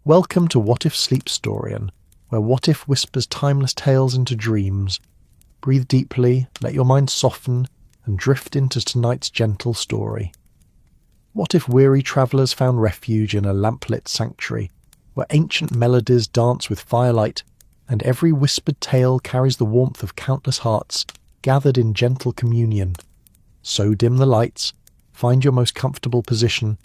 Welcome to What If Sleepstorian, where What If whispers timeless tales into dreams. Breathe deeply, let your mind soften, and drift into tonight's gentle story. What if weary travellers found refuge in a lamplit sanctuary, where ancient melodies dance with firelight, and every whispered tale carries the warmth of countless hearts gathered in gentle communion. So dim the lights, find your most comfortable position,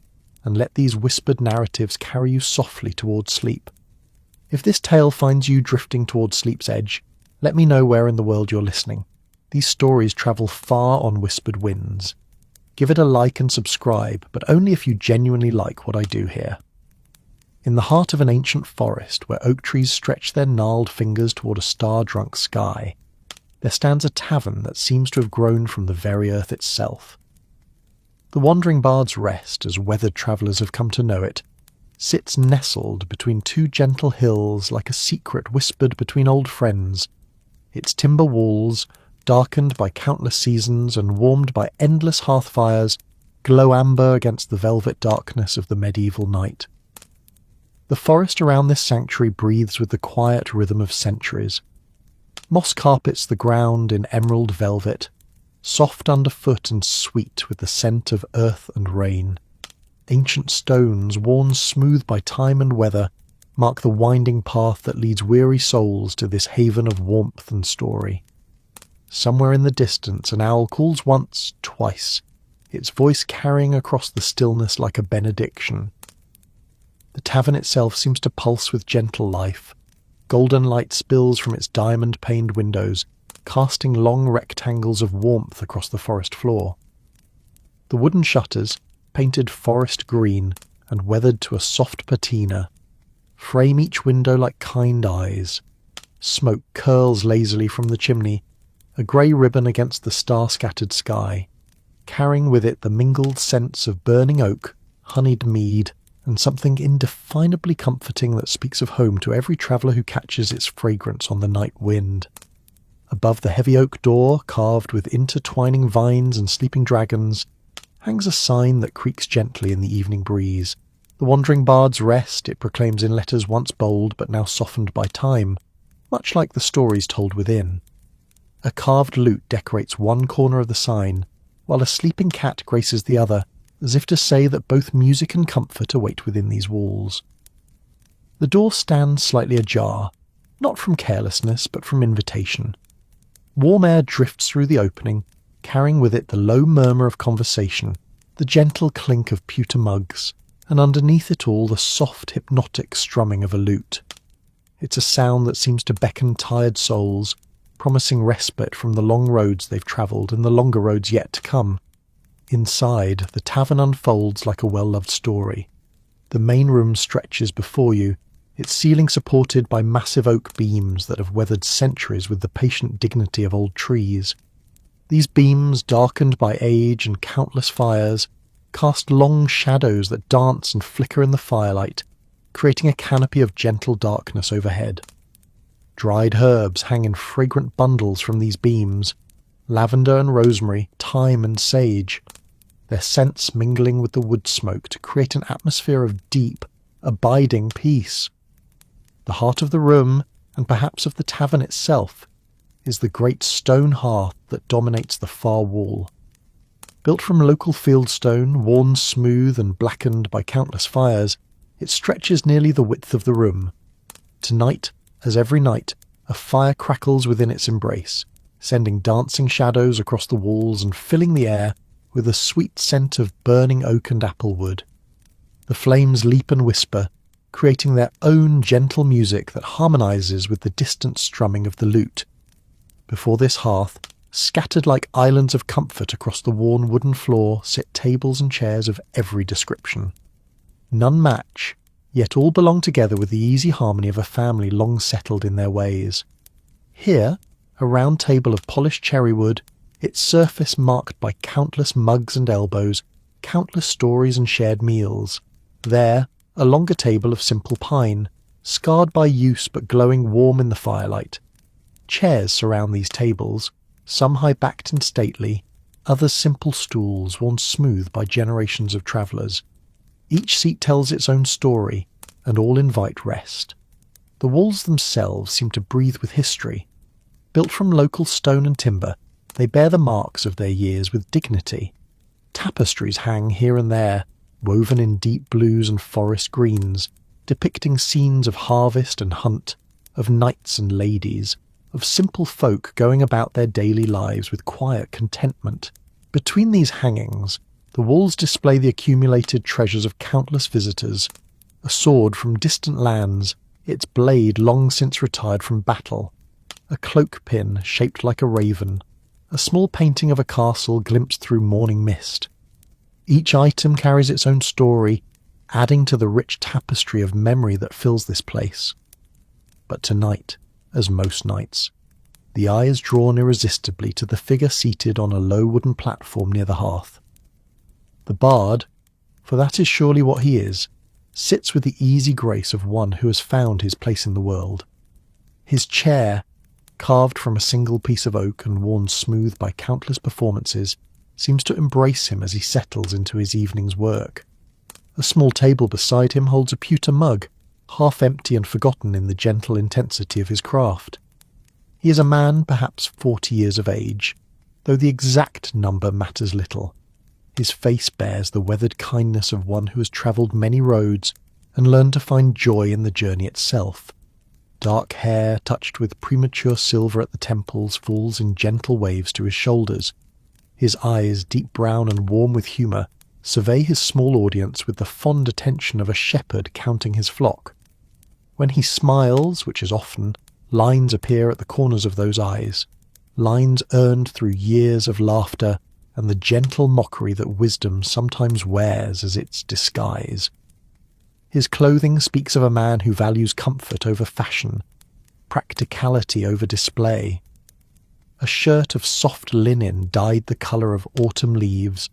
and let these whispered narratives carry you softly towards sleep. If this tale finds you drifting towards sleep's edge, let me know where in the world you're listening. These stories travel far on whispered winds. Give it a like and subscribe, but only if you genuinely like what I do here. In the heart of an ancient forest where oak trees stretch their gnarled fingers toward a star-drunk sky, there stands a tavern that seems to have grown from the very earth itself. The wandering bard's rest, as weathered travellers have come to know it, sits nestled between two gentle hills like a secret whispered between old friends. Its timber walls, darkened by countless seasons and warmed by endless hearth fires, glow amber against the velvet darkness of the medieval night. The forest around this sanctuary breathes with the quiet rhythm of centuries. Moss carpets the ground in emerald velvet, soft underfoot and sweet with the scent of earth and rain. Ancient stones, worn smooth by time and weather, mark the winding path that leads weary souls to this haven of warmth and story. Somewhere in the distance an owl calls once, twice, its voice carrying across the stillness like a benediction. The tavern itself seems to pulse with gentle life. Golden light spills from its diamond-paned windows, casting long rectangles of warmth across the forest floor. The wooden shutters, painted forest green and weathered to a soft patina, frame each window like kind eyes. Smoke curls lazily from the chimney, a grey ribbon against the star-scattered sky, carrying with it the mingled scents of burning oak, honeyed mead, and something indefinably comforting that speaks of home to every traveller who catches its fragrance on the night wind. Above the heavy oak door, carved with intertwining vines and sleeping dragons, hangs a sign that creaks gently in the evening breeze. The wandering bard's rest, it proclaims in letters once bold but now softened by time, much like the stories told within. A carved lute decorates one corner of the sign, while a sleeping cat graces the other, as if to say that both music and comfort await within these walls. The door stands slightly ajar, not from carelessness but from invitation. Warm air drifts through the opening, carrying with it the low murmur of conversation, the gentle clink of pewter mugs, and underneath it all the soft, hypnotic strumming of a lute. It's a sound that seems to beckon tired souls, promising respite from the long roads they've travelled and the longer roads yet to come. Inside, the tavern unfolds like a well-loved story. The main room stretches before you, its ceiling supported by massive oak beams that have weathered centuries with the patient dignity of old trees. These beams, darkened by age and countless fires, cast long shadows that dance and flicker in the firelight, creating a canopy of gentle darkness overhead. Dried herbs hang in fragrant bundles from these beams, lavender and rosemary, thyme and sage, their scents mingling with the wood smoke to create an atmosphere of deep, abiding peace. The heart of the room, and perhaps of the tavern itself, is the great stone hearth that dominates the far wall. Built from local fieldstone, worn smooth and blackened by countless fires, it stretches nearly the width of the room. Tonight, as every night, a fire crackles within its embrace, sending dancing shadows across the walls and filling the air with a sweet scent of burning oak and applewood. The flames leap and whisper, creating their own gentle music that harmonizes with the distant strumming of the lute. Before this hearth, scattered like islands of comfort across the worn wooden floor, sit tables and chairs of every description. None match, yet all belong together with the easy harmony of a family long settled in their ways. Here, a round table of polished cherry wood, its surface marked by countless mugs and elbows, countless stories and shared meals. There, a longer table of simple pine, scarred by use but glowing warm in the firelight. Chairs surround these tables, some high-backed and stately, others simple stools worn smooth by generations of travellers. Each seat tells its own story, and all invite rest. The walls themselves seem to breathe with history. Built from local stone and timber, they bear the marks of their years with dignity. Tapestries hang here and there, woven in deep blues and forest greens, depicting scenes of harvest and hunt, of knights and ladies, of simple folk going about their daily lives with quiet contentment. Between these hangings, the walls display the accumulated treasures of countless visitors. A sword from distant lands, its blade long since retired from battle. A cloak pin shaped like a raven. A small painting of a castle glimpsed through morning mist. Each item carries its own story, adding to the rich tapestry of memory that fills this place. But tonight, as most nights, the eye is drawn irresistibly to the figure seated on a low wooden platform near the hearth. The bard, for that is surely what he is, sits with the easy grace of one who has found his place in the world. His chair, carved from a single piece of oak and worn smooth by countless performances, seems to embrace him as he settles into his evening's work. A small table beside him holds a pewter mug, half empty and forgotten in the gentle intensity of his craft. He is a man perhaps 40 years of age, though the exact number matters little. His face bears the weathered kindness of one who has travelled many roads and learned to find joy in the journey itself. Dark hair, touched with premature silver at the temples, falls in gentle waves to his shoulders. His eyes, deep brown and warm with humour, survey his small audience with the fond attention of a shepherd counting his flock. When he smiles, which is often, lines appear at the corners of those eyes, lines earned through years of laughter and the gentle mockery that wisdom sometimes wears as its disguise. His clothing speaks of a man who values comfort over fashion, practicality over display. A shirt of soft linen dyed the colour of autumn leaves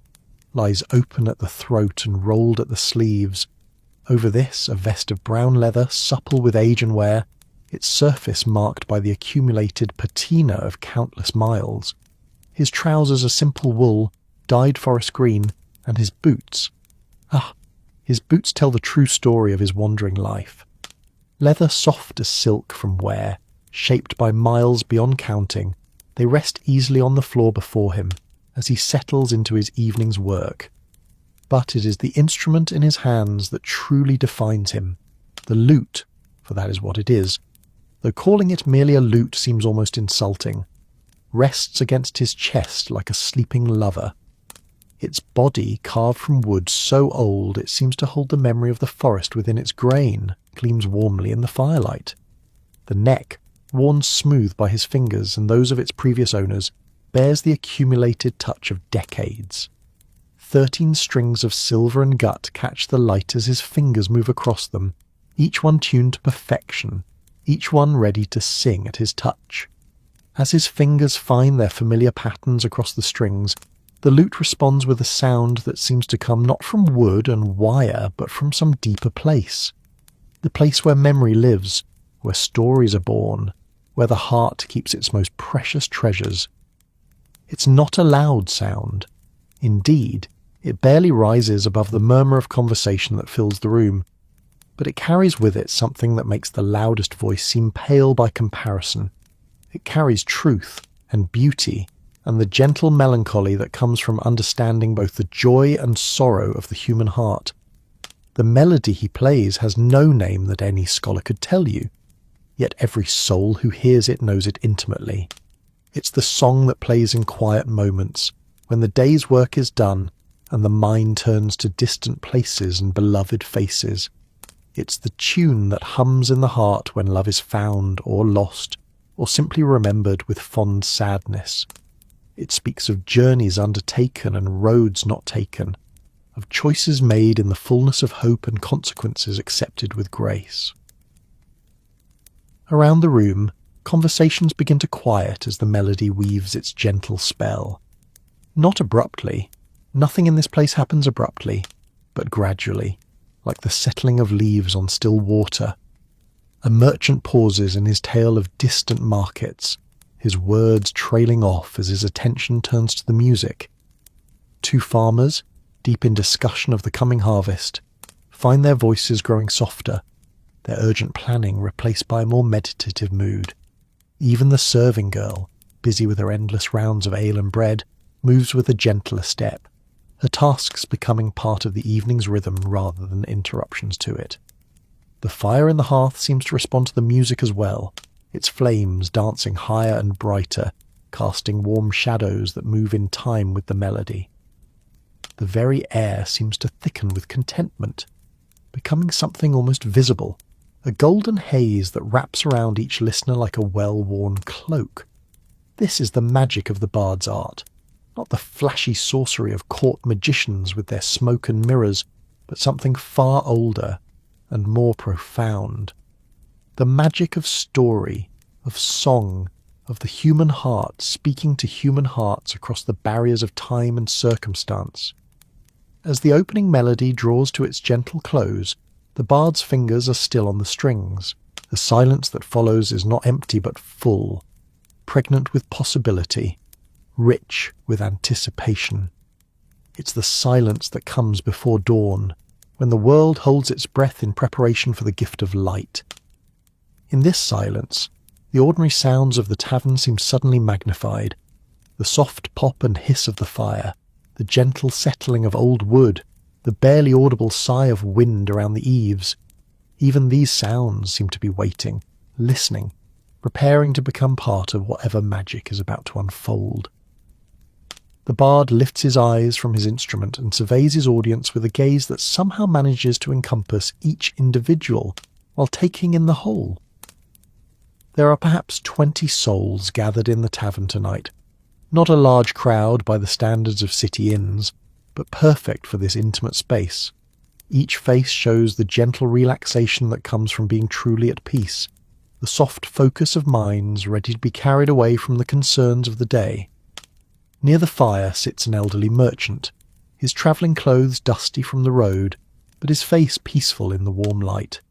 lies open at the throat and rolled at the sleeves. Over this, a vest of brown leather, supple with age and wear, its surface marked by the accumulated patina of countless miles. His trousers are simple wool, dyed forest green, and his boots. His boots tell the true story of his wandering life. Leather soft as silk from wear, shaped by miles beyond counting, they rest easily on the floor before him as he settles into his evening's work. But it is the instrument in his hands that truly defines him, the lute, for that is what it is, though calling it merely a lute seems almost insulting, rests against his chest like a sleeping lover. Its body, carved from wood so old it seems to hold the memory of the forest within its grain, gleams warmly in the firelight. The neck, worn smooth by his fingers and those of its previous owners, bears the accumulated touch of decades. 13 strings of silver and gut catch the light as his fingers move across them, each one tuned to perfection, each one ready to sing at his touch. As his fingers find their familiar patterns across the strings, the lute responds with a sound that seems to come not from wood and wire, but from some deeper place. The place where memory lives, where stories are born, where the heart keeps its most precious treasures. It's not a loud sound. Indeed, it barely rises above the murmur of conversation that fills the room, but it carries with it something that makes the loudest voice seem pale by comparison. It carries truth and beauty and the gentle melancholy that comes from understanding both the joy and sorrow of the human heart. The melody he plays has no name that any scholar could tell you, yet every soul who hears it knows it intimately. It's the song that plays in quiet moments, when the day's work is done and the mind turns to distant places and beloved faces. It's the tune that hums in the heart when love is found or lost, or simply remembered with fond sadness. It speaks of journeys undertaken and roads not taken, of choices made in the fullness of hope and consequences accepted with grace. Around the room, conversations begin to quiet as the melody weaves its gentle spell. Not abruptly. Nothing in this place happens abruptly, but gradually, like the settling of leaves on still water. A merchant pauses in his tale of distant markets, his words trailing off as his attention turns to the music. 2 farmers, deep in discussion of the coming harvest, find their voices growing softer, their urgent planning replaced by a more meditative mood. Even the serving girl, busy with her endless rounds of ale and bread, moves with a gentler step, her tasks becoming part of the evening's rhythm rather than interruptions to it. The fire in the hearth seems to respond to the music as well, its flames dancing higher and brighter, casting warm shadows that move in time with the melody. The very air seems to thicken with contentment, becoming something almost visible, a golden haze that wraps around each listener like a well-worn cloak. This is the magic of the bard's art, not the flashy sorcery of court magicians with their smoke and mirrors, but something far older and more profound. The magic of story, of song, of the human heart speaking to human hearts across the barriers of time and circumstance. As the opening melody draws to its gentle close, the bard's fingers are still on the strings. The silence that follows is not empty but full, pregnant with possibility, rich with anticipation. It's the silence that comes before dawn, when the world holds its breath in preparation for the gift of light. In this silence, the ordinary sounds of the tavern seem suddenly magnified. The soft pop and hiss of the fire, the gentle settling of old wood, the barely audible sigh of wind around the eaves. Even these sounds seem to be waiting, listening, preparing to become part of whatever magic is about to unfold. The bard lifts his eyes from his instrument and surveys his audience with a gaze that somehow manages to encompass each individual while taking in the whole. There are perhaps 20 souls gathered in the tavern tonight, not a large crowd by the standards of city inns, but perfect for this intimate space. Each face shows the gentle relaxation that comes from being truly at peace, the soft focus of minds ready to be carried away from the concerns of the day. Near the fire sits an elderly merchant, his travelling clothes dusty from the road, but his face peaceful in the warm light.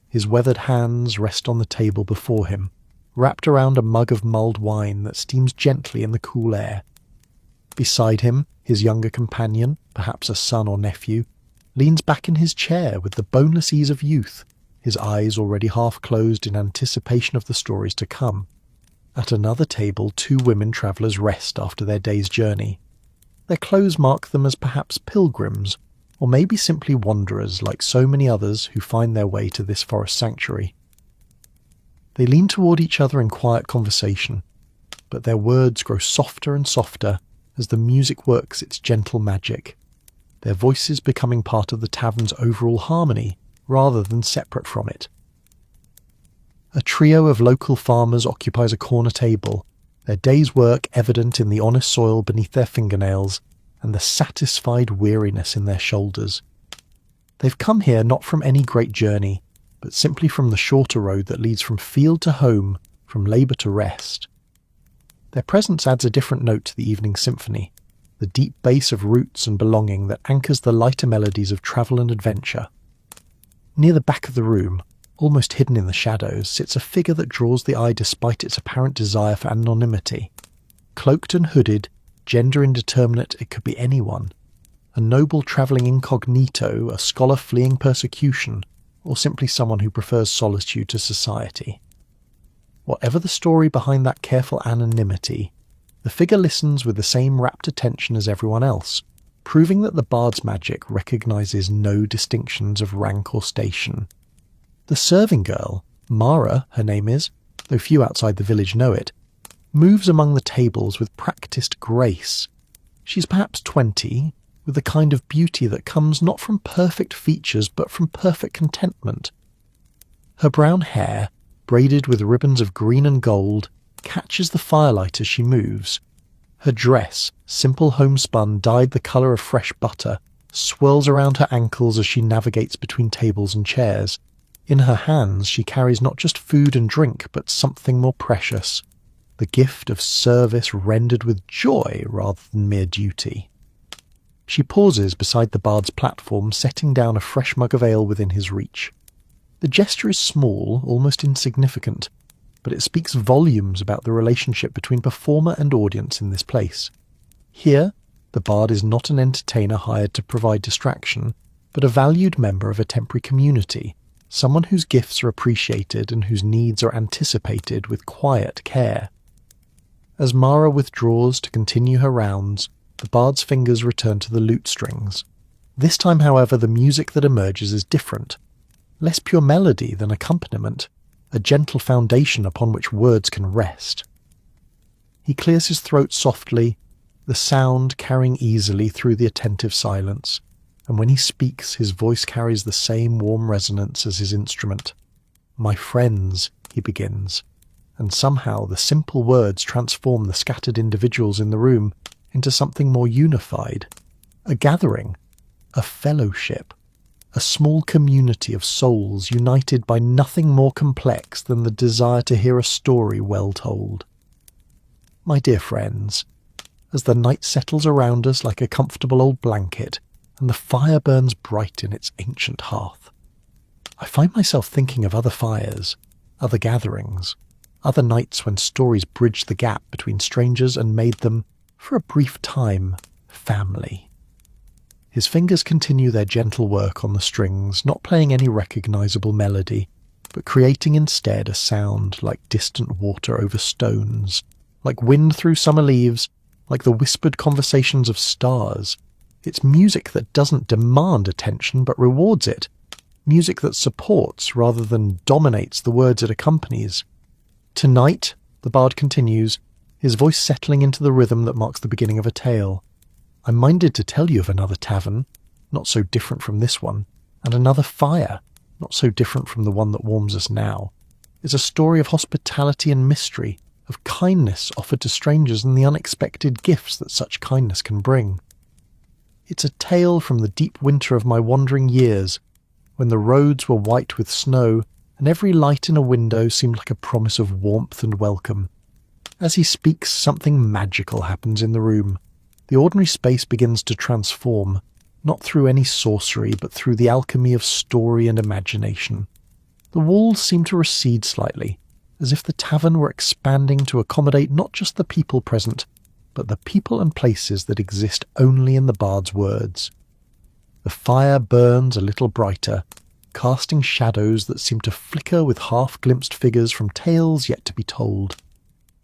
His weathered hands rest on the table before him, wrapped around a mug of mulled wine that steams gently in the cool air. Beside him, his younger companion, perhaps a son or nephew, leans back in his chair with the boneless ease of youth, his eyes already half closed in anticipation of the stories to come. At another table, 2 women travellers rest after their day's journey. Their clothes mark them as perhaps pilgrims, or maybe simply wanderers like so many others who find their way to this forest sanctuary. They lean toward each other in quiet conversation, but their words grow softer and softer as the music works its gentle magic, their voices becoming part of the tavern's overall harmony rather than separate from it. A trio of local farmers occupies a corner table, their day's work evident in the honest soil beneath their fingernails and the satisfied weariness in their shoulders. They've come here not from any great journey, but simply from the shorter road that leads from field to home, from labour to rest. Their presence adds a different note to the evening symphony, the deep bass of roots and belonging that anchors the lighter melodies of travel and adventure. Near the back of the room, almost hidden in the shadows, sits a figure that draws the eye despite its apparent desire for anonymity. Cloaked and hooded, gender indeterminate, it could be anyone. A noble travelling incognito, a scholar fleeing persecution, or simply someone who prefers solitude to society. Whatever the story behind that careful anonymity, the figure listens with the same rapt attention as everyone else, proving that the bard's magic recognises no distinctions of rank or station. The serving girl, Mara her name is, though few outside the village know it, moves among the tables with practised grace. She's perhaps 20, with the kind of beauty that comes not from perfect features but from perfect contentment. Her brown hair, braided with ribbons of green and gold, catches the firelight as she moves. Her dress, simple homespun dyed the colour of fresh butter, swirls around her ankles as she navigates between tables and chairs. In her hands she carries not just food and drink, but something more precious, the gift of service rendered with joy rather than mere duty. She pauses beside the bard's platform, setting down a fresh mug of ale within his reach. The gesture is small, almost insignificant, but it speaks volumes about the relationship between performer and audience in this place. Here, the bard is not an entertainer hired to provide distraction, but a valued member of a temporary community, someone whose gifts are appreciated and whose needs are anticipated with quiet care. As Mara withdraws to continue her rounds, the bard's fingers return to the lute strings. This time, however, the music that emerges is different. Less pure melody than accompaniment, a gentle foundation upon which words can rest. He clears his throat softly, the sound carrying easily through the attentive silence, and when he speaks his voice carries the same warm resonance as his instrument. "My friends," he begins, and somehow the simple words transform the scattered individuals in the room into something more unified. A gathering, a fellowship, a small community of souls united by nothing more complex than the desire to hear a story well told. My dear friends, as the night settles around us like a comfortable old blanket, and the fire burns bright in its ancient hearth, I find myself thinking of other fires, other gatherings, other nights when stories bridged the gap between strangers and made them, for a brief time, family. His fingers continue their gentle work on the strings, not playing any recognizable melody, but creating instead a sound like distant water over stones, like wind through summer leaves, like the whispered conversations of stars. It's music that doesn't demand attention but rewards it, music that supports rather than dominates the words it accompanies. Tonight, the bard continues, his voice settling into the rhythm that marks the beginning of a tale. I'm minded to tell you of another tavern, not so different from this one, and another fire, not so different from the one that warms us now. It's a story of hospitality and mystery, of kindness offered to strangers and the unexpected gifts that such kindness can bring. It's a tale from the deep winter of my wandering years, when the roads were white with snow, and every light in a window seemed like a promise of warmth and welcome. As he speaks, something magical happens in the room. The ordinary space begins to transform, not through any sorcery, but through the alchemy of story and imagination. The walls seem to recede slightly, as if the tavern were expanding to accommodate not just the people present, but the people and places that exist only in the bard's words. The fire burns a little brighter, casting shadows that seem to flicker with half-glimpsed figures from tales yet to be told.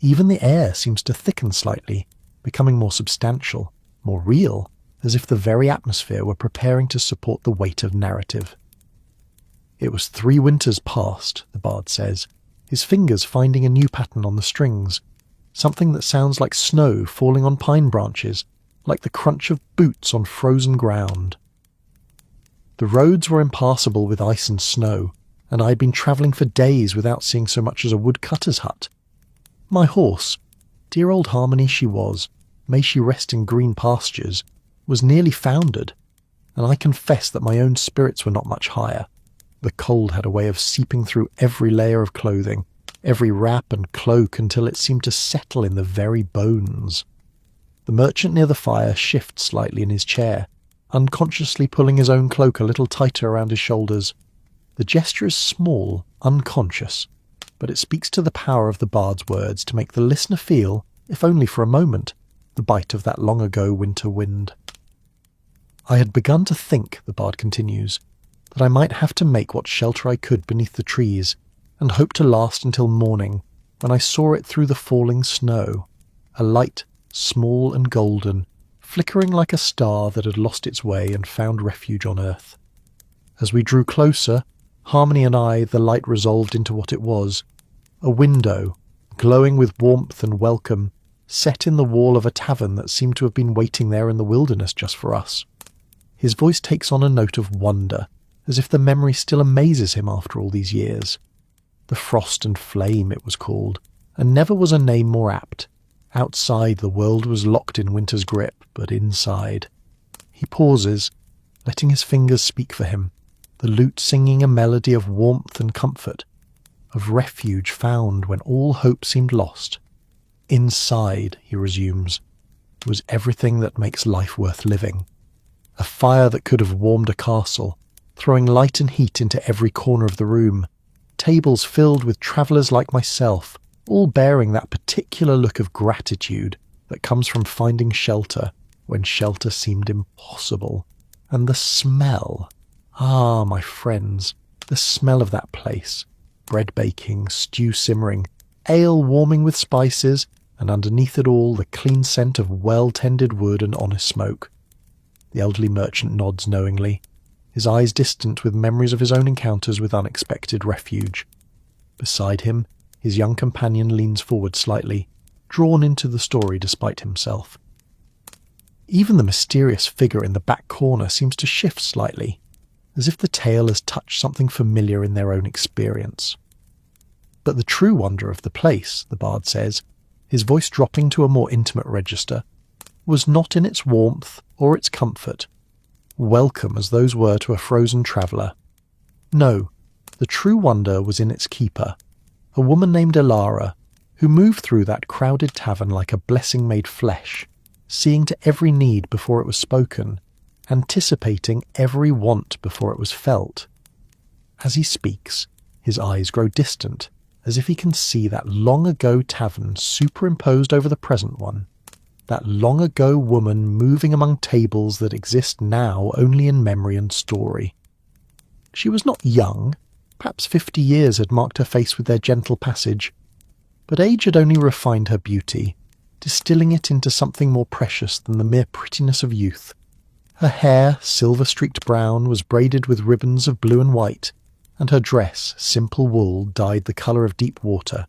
Even the air seems to thicken slightly, becoming more substantial, more real, as if the very atmosphere were preparing to support the weight of narrative. It was 3 winters past, the bard says, his fingers finding a new pattern on the strings, something that sounds like snow falling on pine branches, like the crunch of boots on frozen ground. The roads were impassable with ice and snow, and I had been travelling for days without seeing so much as a woodcutter's hut. My horse, dear old Harmony she was, may she rest in green pastures, was nearly foundered, and I confess that my own spirits were not much higher. The cold had a way of seeping through every layer of clothing, every wrap and cloak until it seemed to settle in the very bones. The merchant near the fire shifts slightly in his chair, unconsciously pulling his own cloak a little tighter around his shoulders. The gesture is small, unconscious, but it speaks to the power of the bard's words to make the listener feel, if only for a moment, the bite of that long-ago winter wind. I had begun to think, the bard continues, that I might have to make what shelter I could beneath the trees, and hope to last until morning, when I saw it through the falling snow, a light, small and golden, flickering like a star that had lost its way and found refuge on earth. As we drew closer, Harmony and I, the light resolved into what it was, a window, glowing with warmth and welcome, set in the wall of a tavern that seemed to have been waiting there in the wilderness just for us. His voice takes on a note of wonder, as if the memory still amazes him after all these years. The Frost and Flame it was called, and never was a name more apt. Outside the world was locked in winter's grip, but inside. He pauses, letting his fingers speak for him, the lute singing a melody of warmth and comfort, of refuge found when all hope seemed lost. Inside, he resumes, was everything that makes life worth living. A fire that could have warmed a castle, throwing light and heat into every corner of the room, tables filled with travellers like myself, all bearing that particular look of gratitude that comes from finding shelter when shelter seemed impossible. And the smell, ah, my friends, The smell of that place, bread baking, stew simmering, ale warming with spices, and underneath it all the clean scent of well-tended wood and honest smoke. The elderly merchant nods knowingly, his eyes distant with memories of his own encounters with unexpected refuge. Beside him, his young companion leans forward slightly, drawn into the story despite himself. Even the mysterious figure in the back corner seems to shift slightly, as if the tale has touched something familiar in their own experience. But the true wonder of the place, the bard says, his voice dropping to a more intimate register, was not in its warmth or its comfort, welcome as those were to a frozen traveller. No, the true wonder was in its keeper, a woman named Elara, who moved through that crowded tavern like a blessing made flesh, seeing to every need before it was spoken, anticipating every want before it was felt. As he speaks, his eyes grow distant, as if he can see that long-ago tavern superimposed over the present one, that long-ago woman moving among tables that exist now only in memory and story. She was not young, perhaps 50 years had marked her face with their gentle passage, but age had only refined her beauty, distilling it into something more precious than the mere prettiness of youth. Her hair, silver-streaked brown, was braided with ribbons of blue and white, and her dress, simple wool dyed the colour of deep water,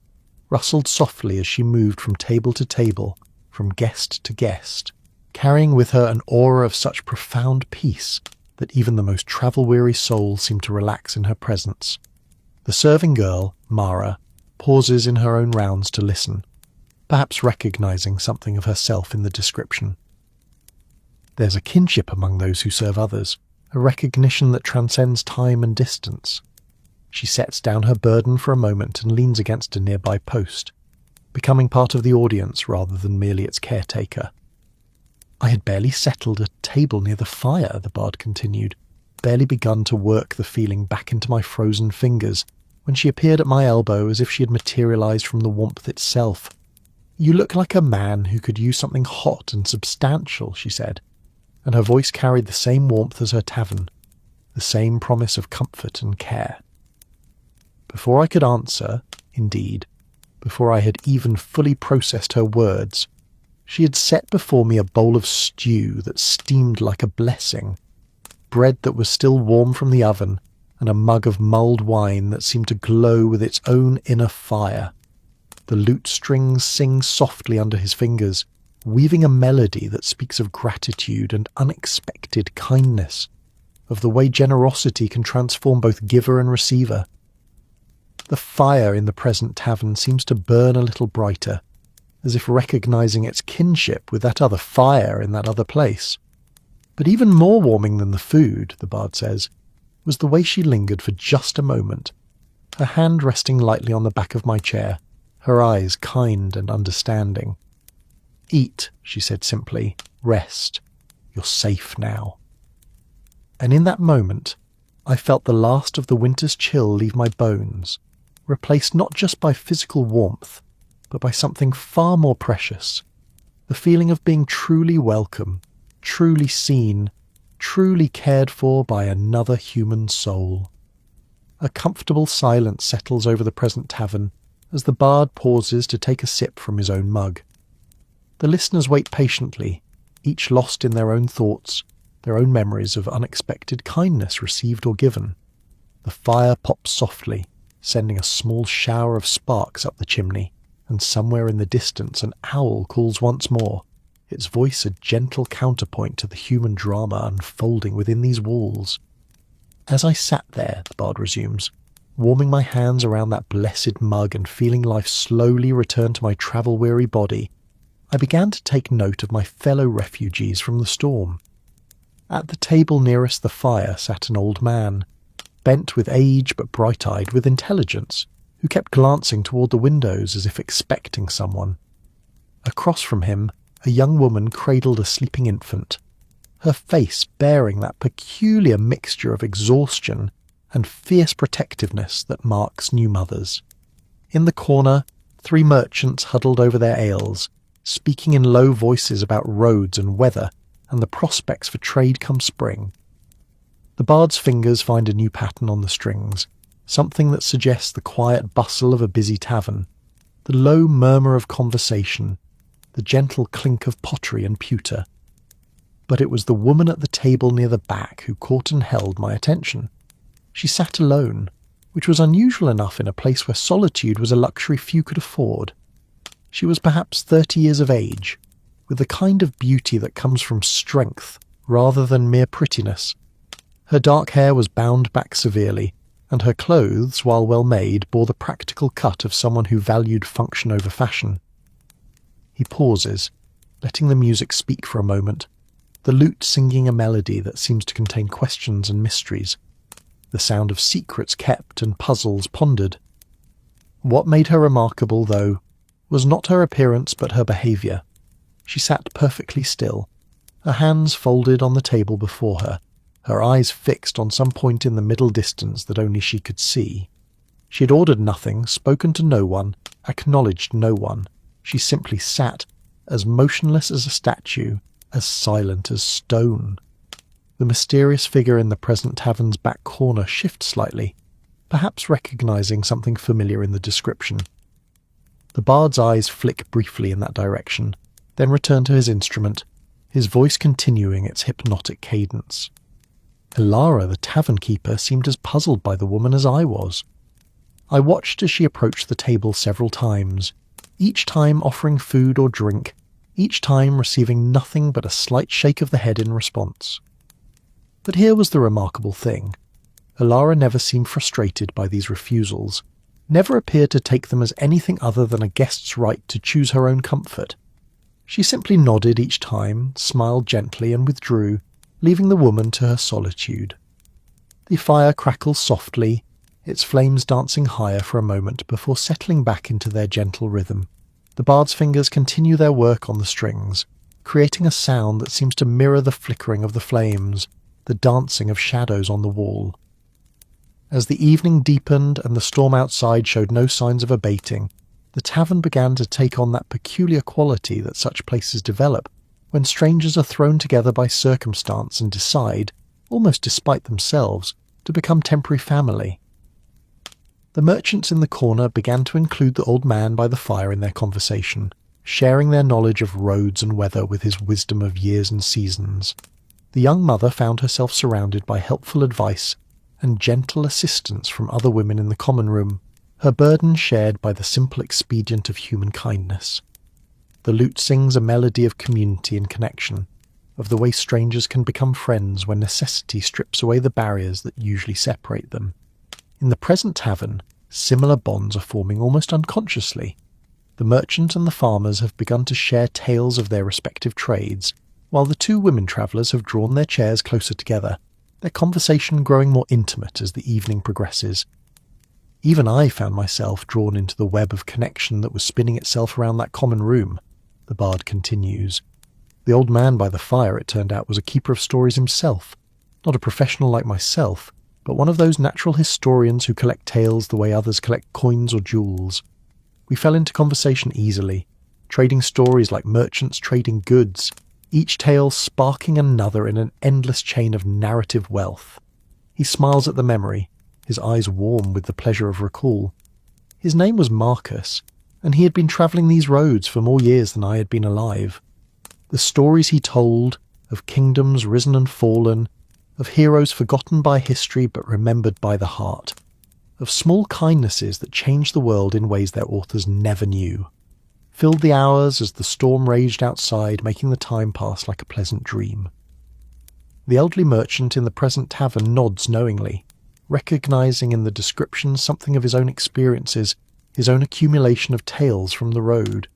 rustled softly as she moved from table to table, from guest to guest, carrying with her an aura of such profound peace that even the most travel-weary soul seemed to relax in her presence. The serving girl, Mara, pauses in her own rounds to listen, perhaps recognising something of herself in the description. There's a kinship among those who serve others, a recognition that transcends time and distance. She sets down her burden for a moment and leans against a nearby post, becoming part of the audience rather than merely its caretaker. I had barely settled a table near the fire, the bard continued, barely begun to work the feeling back into my frozen fingers, when she appeared at my elbow as if she had materialised from the warmth itself. "You look like a man who could use something hot and substantial," she said, and her voice carried the same warmth as her tavern, the same promise of comfort and care. Before I could answer, indeed, before I had even fully processed her words, she had set before me a bowl of stew that steamed like a blessing, bread that was still warm from the oven, and a mug of mulled wine that seemed to glow with its own inner fire. The lute strings sing softly under his fingers, weaving a melody that speaks of gratitude and unexpected kindness, of the way generosity can transform both giver and receiver. The fire in the present tavern seems to burn a little brighter, as if recognising its kinship with that other fire in that other place. But even more warming than the food, the bard says, was the way she lingered for just a moment, her hand resting lightly on the back of my chair, her eyes kind and understanding. "Eat," she said simply. "Rest. You're safe now." And in that moment, I felt the last of the winter's chill leave my bones, replaced not just by physical warmth, but by something far more precious, the feeling of being truly welcome, truly seen, truly cared for by another human soul. A comfortable silence settles over the present tavern as the bard pauses to take a sip from his own mug. The listeners wait patiently, each lost in their own thoughts, their own memories of unexpected kindness received or given. The fire pops softly, sending a small shower of sparks up the chimney, and somewhere in the distance an owl calls once more, its voice a gentle counterpoint to the human drama unfolding within these walls. As I sat there, the bard resumes, warming my hands around that blessed mug and feeling life slowly return to my travel-weary body, I began to take note of my fellow refugees from the storm. At the table nearest the fire sat an old man, bent with age but bright-eyed with intelligence, who kept glancing toward the windows as if expecting someone. Across from him, a young woman cradled a sleeping infant, her face bearing that peculiar mixture of exhaustion and fierce protectiveness that marks new mothers. In the corner, 3 merchants huddled over their ales, speaking in low voices about roads and weather and the prospects for trade come spring. The bard's fingers find a new pattern on the strings, something that suggests the quiet bustle of a busy tavern, the low murmur of conversation, the gentle clink of pottery and pewter. But it was the woman at the table near the back who caught and held my attention. She sat alone, which was unusual enough in a place where solitude was a luxury few could afford. She was perhaps 30 years of age, with the kind of beauty that comes from strength rather than mere prettiness. Her dark hair was bound back severely, and her clothes, while well made, bore the practical cut of someone who valued function over fashion. He pauses, letting the music speak for a moment, the lute singing a melody that seems to contain questions and mysteries, the sound of secrets kept and puzzles pondered. What made her remarkable, though, was not her appearance but her behaviour. She sat perfectly still, her hands folded on the table before her, her eyes fixed on some point in the middle distance that only she could see. She had ordered nothing, spoken to no one, acknowledged no one. She simply sat, as motionless as a statue, as silent as stone. The mysterious figure in the present tavern's back corner shifts slightly, perhaps recognising something familiar in the description. The bard's eyes flick briefly in that direction, then return to his instrument, his voice continuing its hypnotic cadence. Elara, the tavern keeper, seemed as puzzled by the woman as I was. I watched as she approached the table several times, each time offering food or drink, each time receiving nothing but a slight shake of the head in response. But here was the remarkable thing. Elara never seemed frustrated by these refusals, never appeared to take them as anything other than a guest's right to choose her own comfort. She simply nodded each time, smiled gently, and withdrew, leaving the woman to her solitude. The fire crackles softly, its flames dancing higher for a moment before settling back into their gentle rhythm. The bard's fingers continue their work on the strings, creating a sound that seems to mirror the flickering of the flames, the dancing of shadows on the wall. As the evening deepened and the storm outside showed no signs of abating, the tavern began to take on that peculiar quality that such places develop when strangers are thrown together by circumstance and decide, almost despite themselves, to become temporary family. The merchants in the corner began to include the old man by the fire in their conversation, sharing their knowledge of roads and weather with his wisdom of years and seasons. The young mother found herself surrounded by helpful advice and gentle assistance from other women in the common room, her burden shared by the simple expedient of human kindness. The lute sings a melody of community and connection, of the way strangers can become friends when necessity strips away the barriers that usually separate them. In the present tavern, similar bonds are forming almost unconsciously. The merchant and the farmers have begun to share tales of their respective trades, while the two women travellers have drawn their chairs closer together, their conversation growing more intimate as the evening progresses. Even I found myself drawn into the web of connection that was spinning itself around that common room. The bard continues. The old man by the fire, it turned out, was a keeper of stories himself, not a professional like myself, but one of those natural historians who collect tales the way others collect coins or jewels. We fell into conversation easily, trading stories like merchants trading goods, each tale sparking another in an endless chain of narrative wealth. He smiles at the memory, his eyes warm with the pleasure of recall. His name was Marcus, and he had been travelling these roads for more years than I had been alive. The stories he told, of kingdoms risen and fallen, of heroes forgotten by history but remembered by the heart, of small kindnesses that changed the world in ways their authors never knew, filled the hours as the storm raged outside, making the time pass like a pleasant dream. The elderly merchant in the present tavern nods knowingly, recognising in the description something of his own experiences, his own accumulation of tales from the road.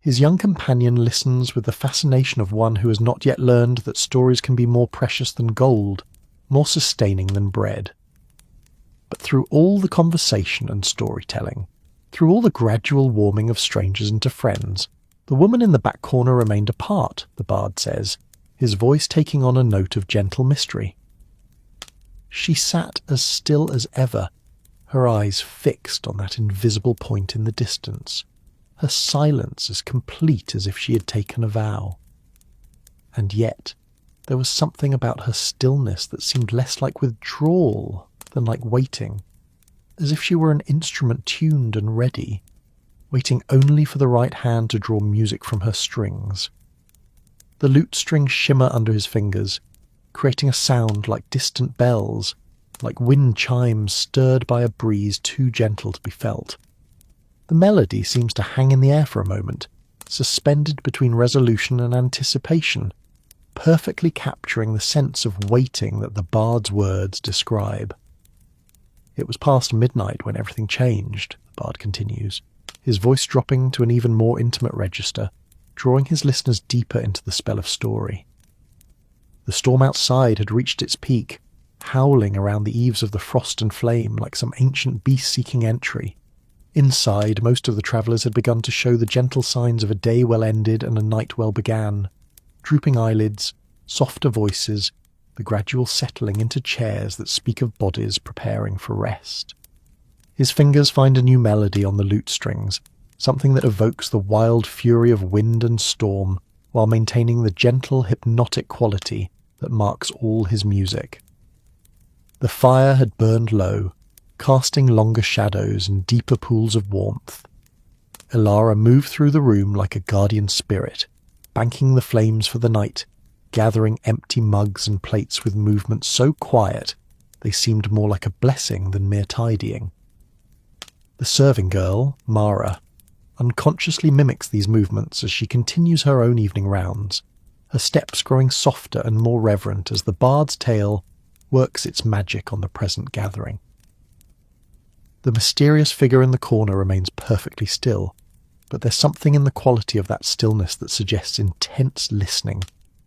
His young companion listens with the fascination of one who has not yet learned that stories can be more precious than gold, more sustaining than bread. But through all the conversation and storytelling, through all the gradual warming of strangers into friends, the woman in the back corner remained apart, the bard says, his voice taking on a note of gentle mystery. She sat as still as ever, her eyes fixed on that invisible point in the distance, her silence as complete as if she had taken a vow. And yet, There was something about her stillness that seemed less like withdrawal than like waiting, as if she were an instrument tuned and ready, waiting only for the right hand to draw music from her strings. The lute strings shimmer under his fingers, creating a sound like distant bells, like wind chimes stirred by a breeze too gentle to be felt. The melody seems to hang in the air for a moment, suspended between resolution and anticipation, perfectly capturing the sense of waiting that the bard's words describe. It was past midnight when everything changed, the bard continues, his voice dropping to an even more intimate register, drawing his listeners deeper into the spell of story. The storm outside had reached its peak, howling around the eaves of the frost and flame like some ancient beast seeking entry. Inside, most of the travellers had begun to show the gentle signs of a day well ended and a night well began. Drooping eyelids, softer voices, the gradual settling into chairs that speak of bodies preparing for rest. His fingers find a new melody on the lute strings, something that evokes the wild fury of wind and storm, while maintaining the gentle, hypnotic quality that marks all his music. The fire had burned low, casting longer shadows and deeper pools of warmth. Elara moved through the room like a guardian spirit, banking the flames for the night, gathering empty mugs and plates with movements so quiet they seemed more like a blessing than mere tidying. The serving girl, Mara, unconsciously mimics these movements as she continues her own evening rounds, her steps growing softer and more reverent as the bard's tale works its magic on the present gathering. The mysterious figure in the corner remains perfectly still, but there's something in the quality of that stillness that suggests intense listening,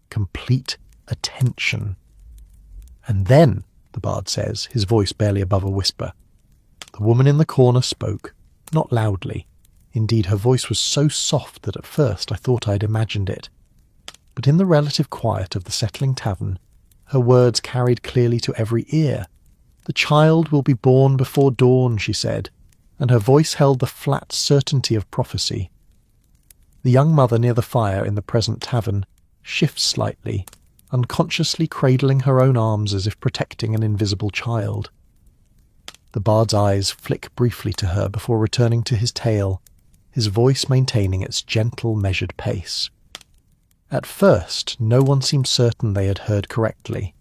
complete attention. And then, the bard says, his voice barely above a whisper, the woman in the corner spoke, not loudly. Indeed, her voice was so soft that at first I thought I'd imagined it. But in the relative quiet of the settling tavern, her words carried clearly to every ear. "The child will be born before dawn," she said, and her voice held the flat certainty of prophecy. The young mother near the fire in the present tavern shifts slightly, unconsciously cradling her own arms as if protecting an invisible child. The bard's eyes flick briefly to her before returning to his tale, his voice maintaining its gentle, measured pace. At first, no one seemed certain they had heard correctly.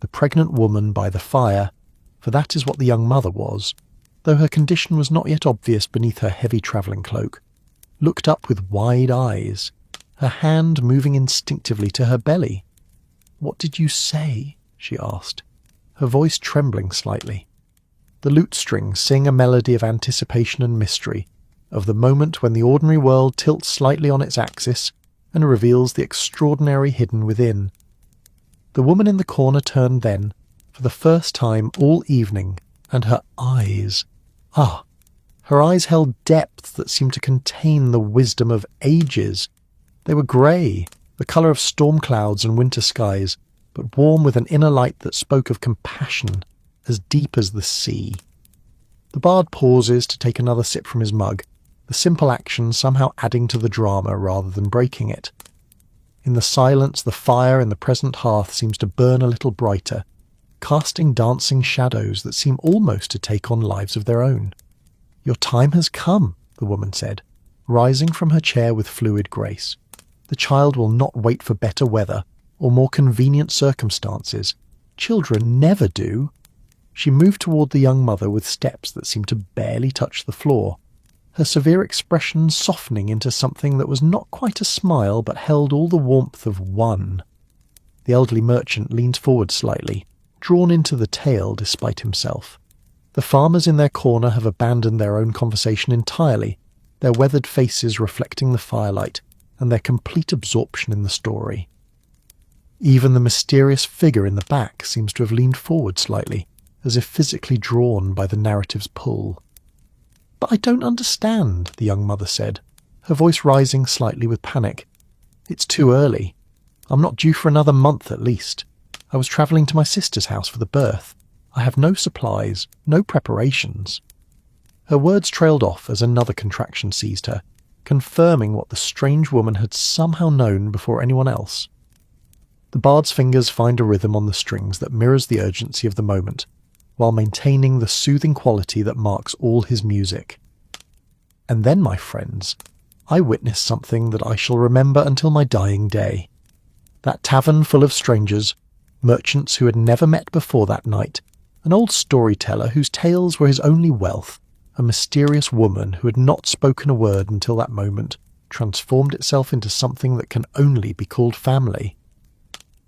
The pregnant woman by the fire, for that is what the young mother was, though her condition was not yet obvious beneath her heavy travelling cloak, looked up with wide eyes, her hand moving instinctively to her belly. "What did you say?" she asked, her voice trembling slightly. The lute strings sing a melody of anticipation and mystery, of the moment when the ordinary world tilts slightly on its axis and reveals the extraordinary hidden within. The woman in the corner turned then, for the first time all evening, and her eyes, her eyes held depth that seemed to contain the wisdom of ages. They were grey, the colour of storm clouds and winter skies, but warm with an inner light that spoke of compassion, as deep as the sea. The bard pauses to take another sip from his mug, the simple action somehow adding to the drama rather than breaking it. In the silence, the fire in the present hearth seems to burn a little brighter, casting dancing shadows that seem almost to take on lives of their own. "Your time has come," the woman said, rising from her chair with fluid grace. "The child will not wait for better weather or more convenient circumstances. Children never do." She moved toward the young mother with steps that seemed to barely touch the floor, her severe expression softening into something that was not quite a smile but held all the warmth of one. The elderly merchant leaned forward slightly, drawn into the tale despite himself. The farmers in their corner have abandoned their own conversation entirely, their weathered faces reflecting the firelight and their complete absorption in the story. Even the mysterious figure in the back seems to have leaned forward slightly, as if physically drawn by the narrative's pull. "But I don't understand," the young mother said, her voice rising slightly with panic. "It's too early. I'm not due for another month at least. I was travelling to my sister's house for the birth. I have no supplies, no preparations." Her words trailed off as another contraction seized her, confirming what the strange woman had somehow known before anyone else. The bard's fingers find a rhythm on the strings that mirrors the urgency of the moment, while maintaining the soothing quality that marks all his music. And then, my friends, I witnessed something that I shall remember until my dying day. That tavern full of strangers, merchants who had never met before that night, an old storyteller whose tales were his only wealth, a mysterious woman who had not spoken a word until that moment, transformed itself into something that can only be called family.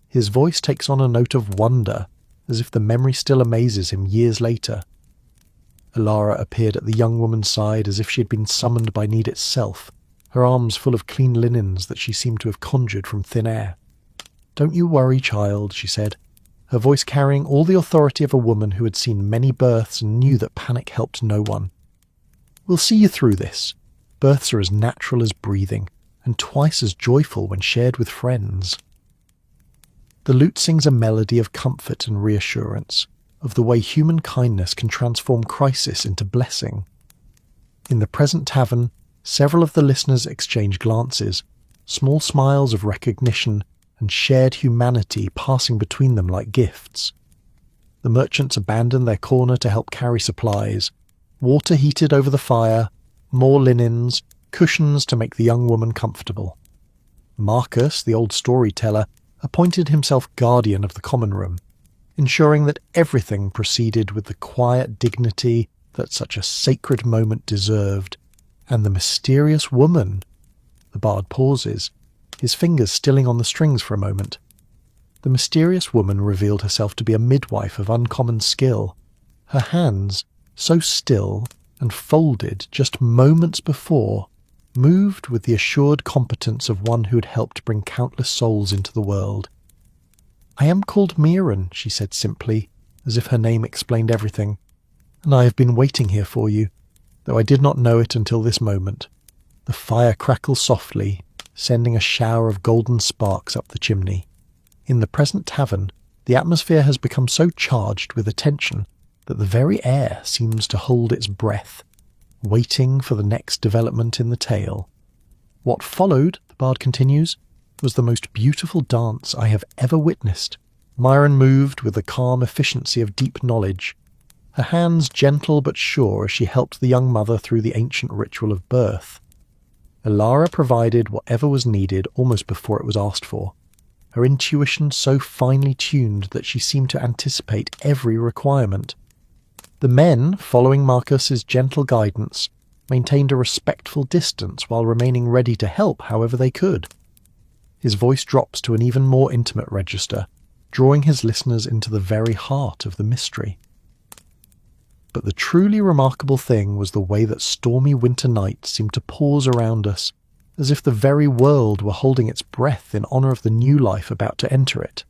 His voice takes on a note of wonder, as if the memory still amazes him years later. Alara appeared at the young woman's side as if she had been summoned by need itself, her arms full of clean linens that she seemed to have conjured from thin air. "Don't you worry, child," she said, her voice carrying all the authority of a woman who had seen many births and knew that panic helped no one. "We'll see you through this. Births are as natural as breathing, and twice as joyful when shared with friends." The lute sings a melody of comfort and reassurance, of the way human kindness can transform crisis into blessing. In the present tavern, several of the listeners exchange glances, small smiles of recognition and shared humanity passing between them like gifts. The merchants abandon their corner to help carry supplies, water heated over the fire, more linens, cushions to make the young woman comfortable. Marcus, the old storyteller, appointed himself guardian of the common room, ensuring that everything proceeded with the quiet dignity that such a sacred moment deserved. And the mysterious woman— the bard pauses, his fingers stilling on the strings for a moment. The mysterious woman revealed herself to be a midwife of uncommon skill, her hands, so still and folded just moments before, moved with the assured competence of one who had helped bring countless souls into the world. "I am called Mirren," she said simply, as if her name explained everything, "and I have been waiting here for you, though I did not know it until this moment." The fire crackles softly, sending a shower of golden sparks up the chimney. In the present tavern, the atmosphere has become so charged with attention that the very air seems to hold its breath, waiting for the next development in the tale. "What followed," the bard continues, "was the most beautiful dance I have ever witnessed." Myron moved with the calm efficiency of deep knowledge, her hands gentle but sure as she helped the young mother through the ancient ritual of birth. Alara provided whatever was needed almost before it was asked for, her intuition so finely tuned that she seemed to anticipate every requirement. The men, following Marcus's gentle guidance, maintained a respectful distance while remaining ready to help however they could. His voice drops to an even more intimate register, drawing his listeners into the very heart of the mystery. But the truly remarkable thing was the way that stormy winter nights seemed to pause around us, as if the very world were holding its breath in honour of the new life about to enter it.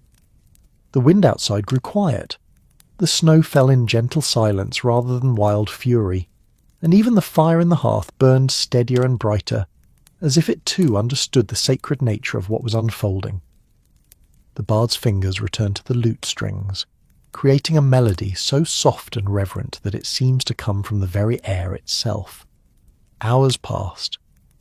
The wind outside grew quiet. The snow fell in gentle silence rather than wild fury, and even the fire in the hearth burned steadier and brighter, as if it too understood the sacred nature of what was unfolding. The bard's fingers returned to the lute strings, creating a melody so soft and reverent that it seems to come from the very air itself. Hours passed,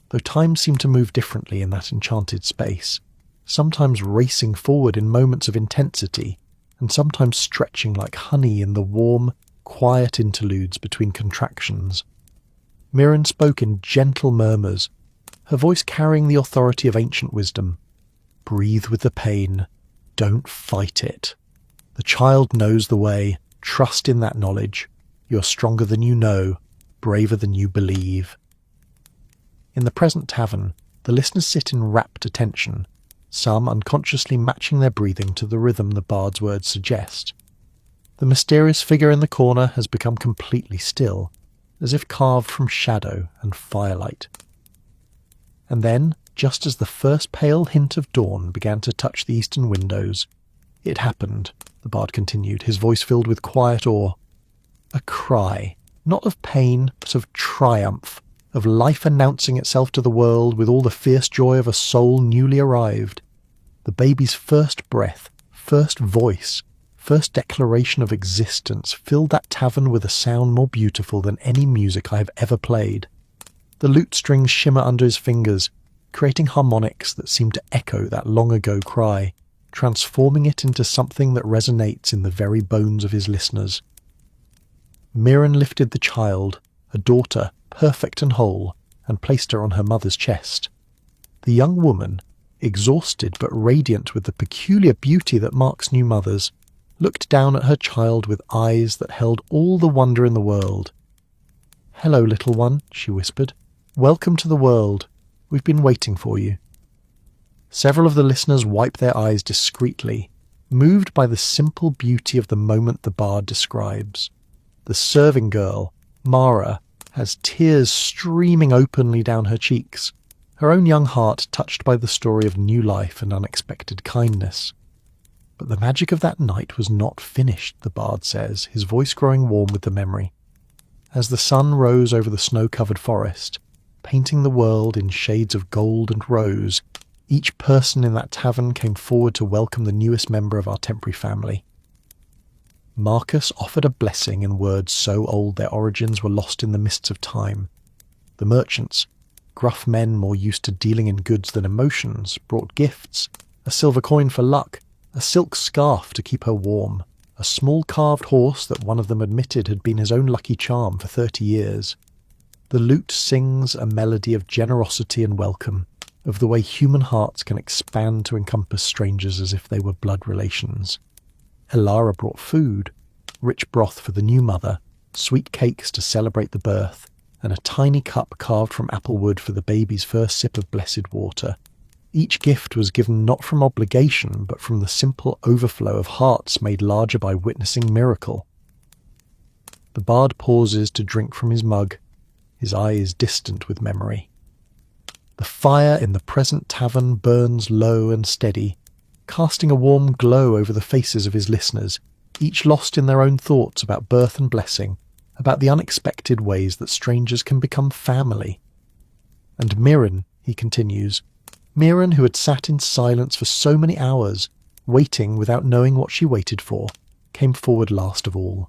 though time seemed to move differently in that enchanted space, sometimes racing forward in moments of intensity, and sometimes stretching like honey in the warm, quiet interludes between contractions. Mirren spoke in gentle murmurs, her voice carrying the authority of ancient wisdom. "Breathe with the pain. Don't fight it. The child knows the way. Trust in that knowledge. You're stronger than you know, braver than you believe." In the present tavern, the listeners sit in rapt attention, some unconsciously matching their breathing to the rhythm the bard's words suggest. The mysterious figure in the corner has become completely still, as if carved from shadow and firelight. And then, just as the first pale hint of dawn began to touch the eastern windows, it happened, the bard continued, his voice filled with quiet awe. A cry, not of pain, but of triumph, of life announcing itself to the world with all the fierce joy of a soul newly arrived. The baby's first breath, first voice, first declaration of existence filled that tavern with a sound more beautiful than any music I have ever played. The lute strings shimmer under his fingers, creating harmonics that seem to echo that long-ago cry. transforming it into something that resonates in the very bones of his listeners. Mirren lifted the child, a daughter, perfect and whole, and placed her on her mother's chest. The young woman, exhausted but radiant with the peculiar beauty that marks new mothers, looked down at her child with eyes that held all the wonder in the world. "Hello, little one," she whispered. "Welcome to the world. We've been waiting for you." Several of the listeners wiped their eyes discreetly, moved by the simple beauty of the moment the bard describes. The serving girl, Mara, has tears streaming openly down her cheeks, her own young heart touched by the story of new life and unexpected kindness. But the magic of that night was not finished, the bard says, his voice growing warm with the memory. As the sun rose over the snow-covered forest, painting the world in shades of gold and rose, each person in that tavern came forward to welcome the newest member of our temporary family. Marcus offered a blessing in words so old their origins were lost in the mists of time. The merchants, gruff men more used to dealing in goods than emotions, brought gifts, a silver coin for luck, a silk scarf to keep her warm, a small carved horse that one of them admitted had been his own lucky charm for 30 years. The lute sings a melody of generosity and welcome, of the way human hearts can expand to encompass strangers as if they were blood relations. Elara brought food, rich broth for the new mother, sweet cakes to celebrate the birth, and a tiny cup carved from apple wood for the baby's first sip of blessed water. Each gift was given not from obligation, but from the simple overflow of hearts made larger by witnessing miracle. The bard pauses to drink from his mug, his eyes distant with memory. The fire in the present tavern burns low and steady, casting a warm glow over the faces of his listeners, each lost in their own thoughts about birth and blessing, about the unexpected ways that strangers can become family. And Mirren, he continues, Mirren, who had sat in silence for so many hours, waiting without knowing what she waited for, came forward last of all.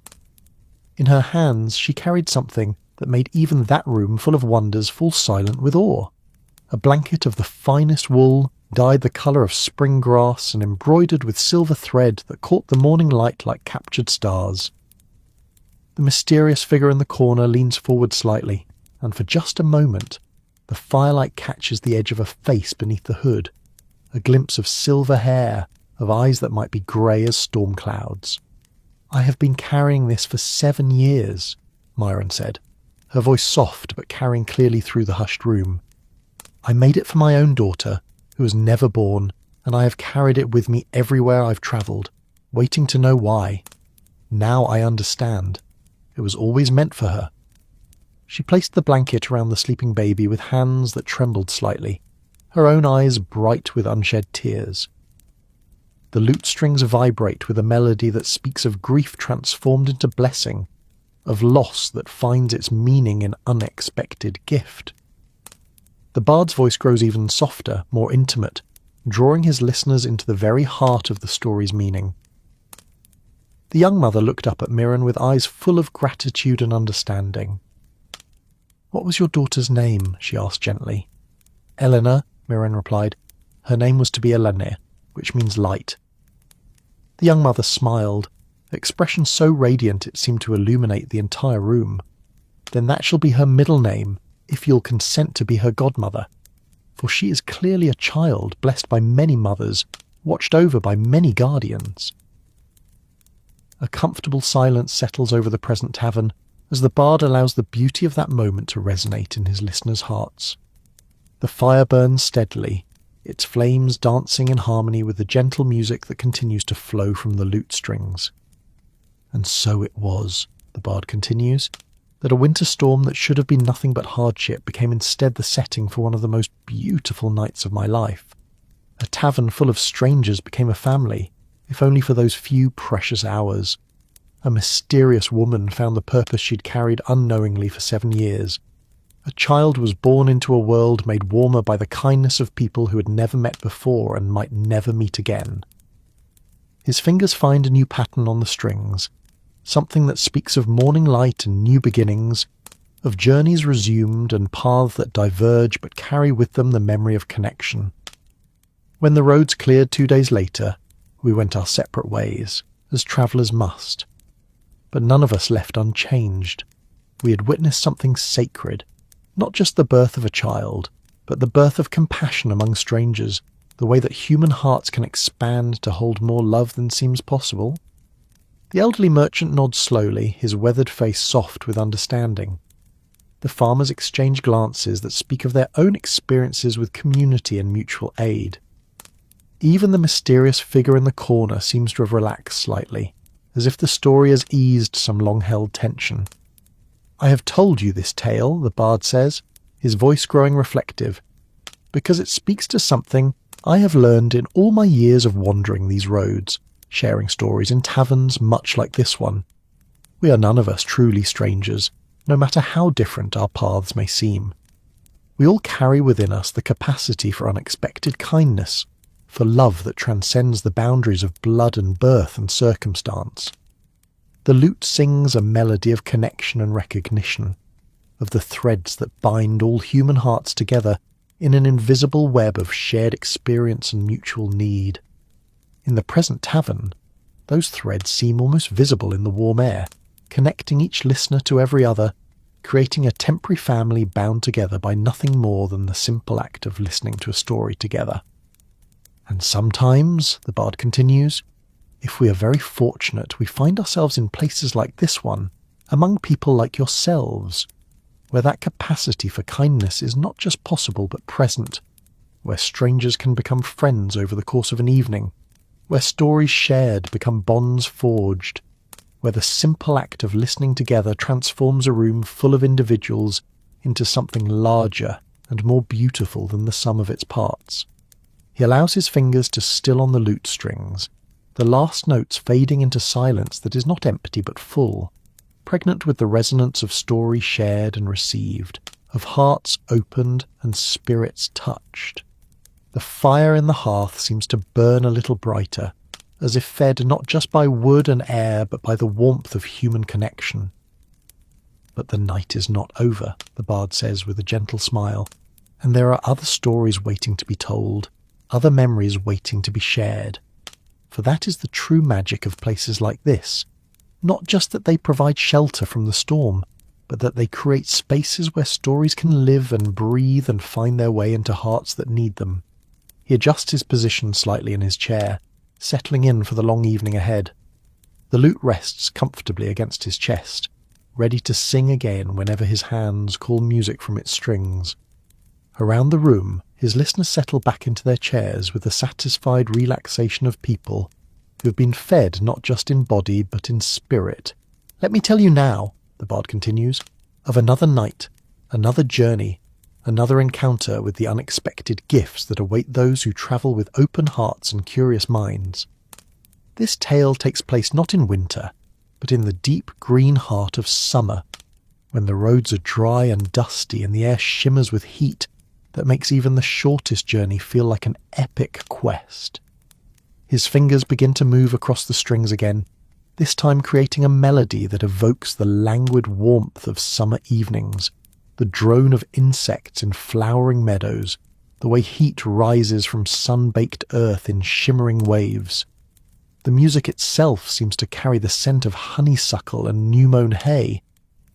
In her hands she carried something that made even that room full of wonders fall silent with awe. A blanket of the finest wool, dyed the colour of spring grass and embroidered with silver thread that caught the morning light like captured stars. The mysterious figure in the corner leans forward slightly, and for just a moment the firelight catches the edge of a face beneath the hood, a glimpse of silver hair, of eyes that might be grey as storm clouds. "I have been carrying this for 7 years," Myron said, her voice soft but carrying clearly through the hushed room. "I made it for my own daughter, who was never born, and I have carried it with me everywhere I've travelled, waiting to know why. Now I understand. It was always meant for her." She placed the blanket around the sleeping baby with hands that trembled slightly, her own eyes bright with unshed tears. The lute strings vibrate with a melody that speaks of grief transformed into blessing, of loss that finds its meaning in unexpected gift. The bard's voice grows even softer, more intimate, drawing his listeners into the very heart of the story's meaning. The young mother looked up at Mirren with eyes full of gratitude and understanding. "What was your daughter's name?" she asked gently. "Eleanor," Mirren replied. "Her name was to be Elene, which means light." The young mother smiled, expression so radiant it seemed to illuminate the entire room. "Then that shall be her middle name, if you'll consent to be her godmother. For she is clearly a child, blessed by many mothers, watched over by many guardians." A comfortable silence settles over the present tavern, as the bard allows the beauty of that moment to resonate in his listeners' hearts. The fire burns steadily, its flames dancing in harmony with the gentle music that continues to flow from the lute strings. "And so it was," the bard continues, "that a winter storm that should have been nothing but hardship became instead the setting for one of the most beautiful nights of my life. A tavern full of strangers became a family, if only for those few precious hours. A mysterious woman found the purpose she'd carried unknowingly for 7 years. A child was born into a world made warmer by the kindness of people who had never met before and might never meet again." His fingers find a new pattern on the strings, something that speaks of morning light and new beginnings, of journeys resumed and paths that diverge but carry with them the memory of connection. When the roads cleared 2 days later, We went our separate ways, as travellers must. But none of us left unchanged. We had witnessed something sacred, not just the birth of a child, but the birth of compassion among strangers, the way that human hearts can expand to hold more love than seems possible. The elderly merchant nods slowly, his weathered face soft with understanding. The farmers exchange glances that speak of their own experiences with community and mutual aid. Even the mysterious figure in the corner seems to have relaxed slightly, as if the story has eased some long-held tension. "I have told you this tale," the bard says, his voice growing reflective, "because it speaks to something I have learned in all my years of wandering these roads, sharing stories in taverns much like this one. We are none of us truly strangers, no matter how different our paths may seem. We all carry within us the capacity for unexpected kindness, for love that transcends the boundaries of blood and birth and circumstance. The lute sings a melody of connection and recognition, of the threads that bind all human hearts together in an invisible web of shared experience and mutual need. In the present tavern, those threads seem almost visible in the warm air, connecting each listener to every other, creating a temporary family bound together by nothing more than the simple act of listening to a story together. And sometimes," the bard continues, "if we are very fortunate, we find ourselves in places like this one, among people like yourselves, where that capacity for kindness is not just possible but present, where strangers can become friends over the course of an evening, where stories shared become bonds forged, where the simple act of listening together transforms a room full of individuals into something larger and more beautiful than the sum of its parts." He allows his fingers to still on the lute strings, the last notes fading into silence that is not empty but full, pregnant with the resonance of story shared and received, of hearts opened and spirits touched. The fire in the hearth seems to burn a little brighter, as if fed not just by wood and air but by the warmth of human connection. "But the night is not over," the bard says with a gentle smile, "and there are other stories waiting to be told, other memories waiting to be shared. For that is the true magic of places like this, not just that they provide shelter from the storm, but that they create spaces where stories can live and breathe and find their way into hearts that need them." He adjusts his position slightly in his chair, settling in for the long evening ahead. The lute rests comfortably against his chest, ready to sing again whenever his hands call music from its strings. Around the room, his listeners settle back into their chairs with the satisfied relaxation of people who have been fed not just in body but in spirit. "Let me tell you now," the bard continues, "of another night, another journey, another encounter with the unexpected gifts that await those who travel with open hearts and curious minds. This tale takes place not in winter, but in the deep green heart of summer, when the roads are dry and dusty and the air shimmers with heat that makes even the shortest journey feel like an epic quest." His fingers begin to move across the strings again, this time creating a melody that evokes the languid warmth of summer evenings, the drone of insects in flowering meadows, the way heat rises from sun-baked earth in shimmering waves. The music itself seems to carry the scent of honeysuckle and new-mown hay,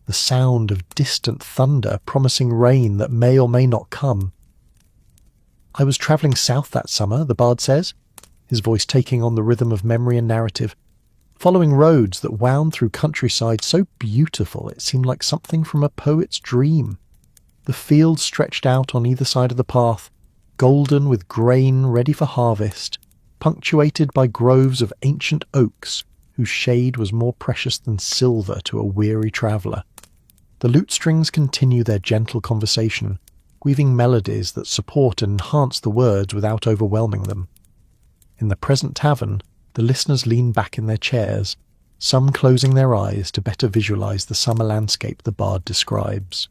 the sound of distant thunder promising rain that may or may not come. "I was travelling south that summer," the bard says, his voice taking on the rhythm of memory and narrative, following roads that wound through countryside so beautiful it seemed like something from a poet's dream. The fields stretched out on either side of the path, golden with grain ready for harvest, punctuated by groves of ancient oaks whose shade was more precious than silver to a weary traveller. The lute strings continue their gentle conversation, weaving melodies that support and enhance the words without overwhelming them. In the present tavern, the listeners lean back in their chairs, some closing their eyes to better visualize the summer landscape the bard describes.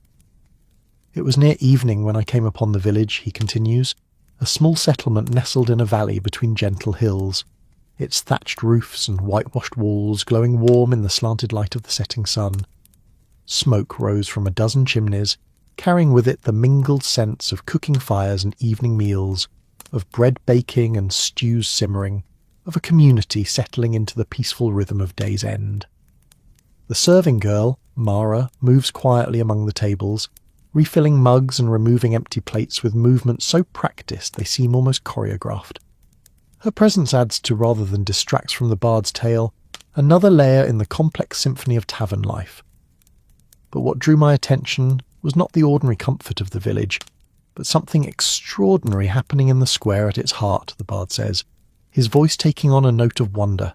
"It was near evening when I came upon the village," he continues, a small settlement nestled in a valley between gentle hills, its thatched roofs and whitewashed walls glowing warm in the slanted light of the setting sun. Smoke rose from a dozen chimneys, carrying with it the mingled scents of cooking fires and evening meals, of bread baking and stews simmering, of a community settling into the peaceful rhythm of day's end. The serving girl, Mara, moves quietly among the tables, refilling mugs and removing empty plates with movements so practiced they seem almost choreographed. Her presence adds to, rather than distracts from the bard's tale, another layer in the complex symphony of tavern life. But what drew my attention was not the ordinary comfort of the village, but something extraordinary happening in the square at its heart, the bard says, his voice taking on a note of wonder.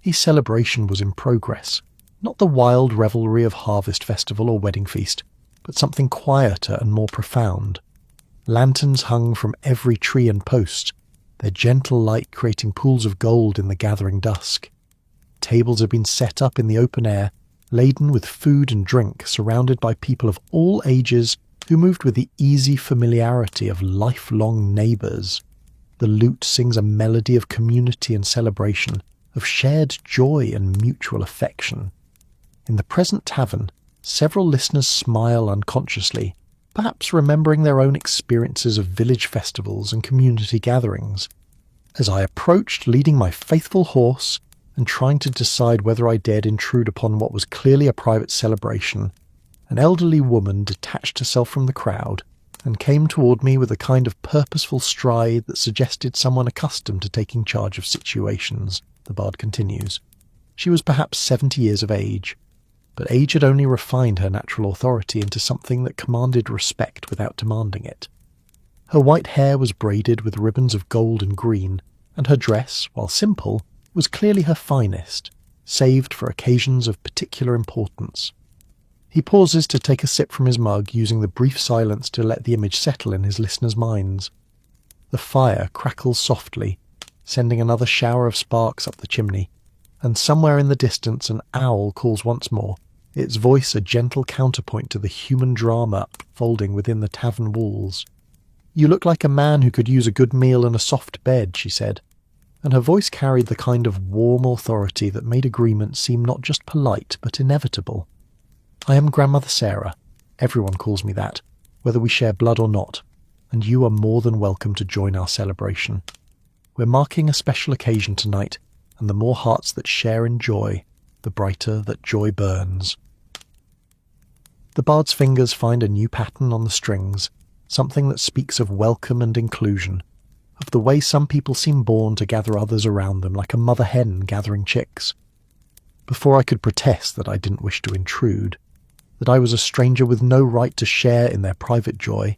A celebration was in progress, not the wild revelry of harvest festival or wedding feast, but something quieter and more profound. Lanterns hung from every tree and post, their gentle light creating pools of gold in the gathering dusk. Tables had been set up in the open air, laden with food and drink, surrounded by people of all ages who moved with the easy familiarity of lifelong neighbours. The lute sings a melody of community and celebration, of shared joy and mutual affection. In the present tavern, several listeners smile unconsciously, perhaps remembering their own experiences of village festivals and community gatherings. As I approached, leading my faithful horse and trying to decide whether I dared intrude upon what was clearly a private celebration, an elderly woman detached herself from the crowd and came toward me with a kind of purposeful stride that suggested someone accustomed to taking charge of situations, the bard continues. She was perhaps 70 years of age, but age had only refined her natural authority into something that commanded respect without demanding it. Her white hair was braided with ribbons of gold and green, and her dress, while simple, was clearly her finest, saved for occasions of particular importance. He pauses to take a sip from his mug, using the brief silence to let the image settle in his listeners' minds. The fire crackles softly, sending another shower of sparks up the chimney, and somewhere in the distance an owl calls once more, its voice a gentle counterpoint to the human drama unfolding within the tavern walls. "You look like a man who could use a good meal and a soft bed," she said, and her voice carried the kind of warm authority that made agreement seem not just polite but inevitable. "I am Grandmother Sarah. Everyone calls me that, whether we share blood or not, and you are more than welcome to join our celebration. We're marking a special occasion tonight, and the more hearts that share in joy, the brighter that joy burns." The bard's fingers find a new pattern on the strings, something that speaks of welcome and inclusion, of the way some people seem born to gather others around them like a mother hen gathering chicks. Before I could protest that I didn't wish to intrude, that I was a stranger with no right to share in their private joy,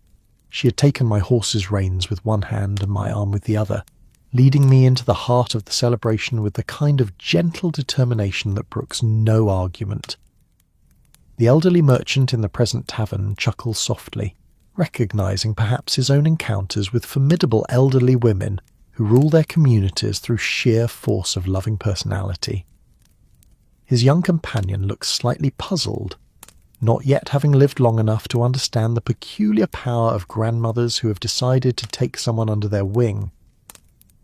she had taken my horse's reins with one hand and my arm with the other, leading me into the heart of the celebration with the kind of gentle determination that brooks no argument. The elderly merchant in the present tavern chuckles softly, recognizing perhaps his own encounters with formidable elderly women who rule their communities through sheer force of loving personality. His young companion looks slightly puzzled, not yet having lived long enough to understand the peculiar power of grandmothers who have decided to take someone under their wing.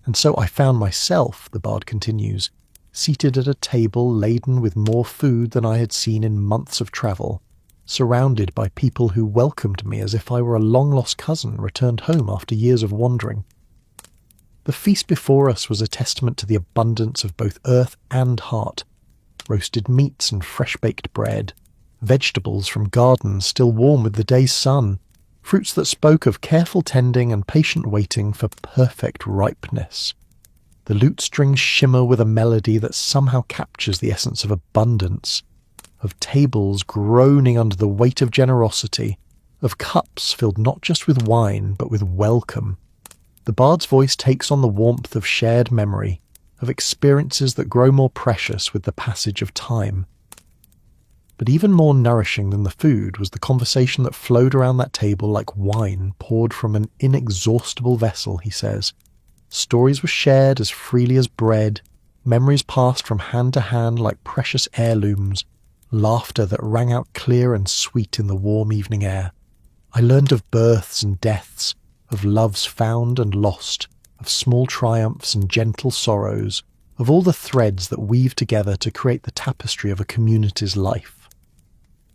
And so I found myself, the bard continues, seated at a table laden with more food than I had seen in months of travel, surrounded by people who welcomed me as if I were a long-lost cousin returned home after years of wandering. The feast before us was a testament to the abundance of both earth and heart, roasted meats and fresh-baked bread, vegetables from gardens still warm with the day's sun, fruits that spoke of careful tending and patient waiting for perfect ripeness. The lute strings shimmer with a melody that somehow captures the essence of abundance, of tables groaning under the weight of generosity, of cups filled not just with wine but with welcome. The bard's voice takes on the warmth of shared memory, of experiences that grow more precious with the passage of time. But even more nourishing than the food was the conversation that flowed around that table like wine poured from an inexhaustible vessel, he says. Stories were shared as freely as bread, memories passed from hand to hand like precious heirlooms, laughter that rang out clear and sweet in the warm evening air. I learned of births and deaths, of loves found and lost, of small triumphs and gentle sorrows, of all the threads that weave together to create the tapestry of a community's life.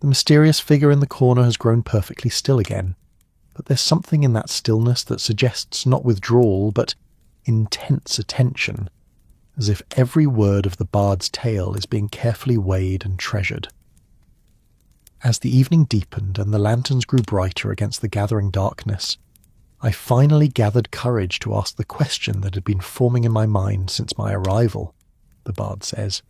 The mysterious figure in the corner has grown perfectly still again, but there's something in that stillness that suggests not withdrawal, but intense attention. as if every word of the bard's tale is being carefully weighed and treasured. As the evening deepened and the lanterns grew brighter against the gathering darkness, I finally gathered courage to ask the question that had been forming in my mind since my arrival, the bard says.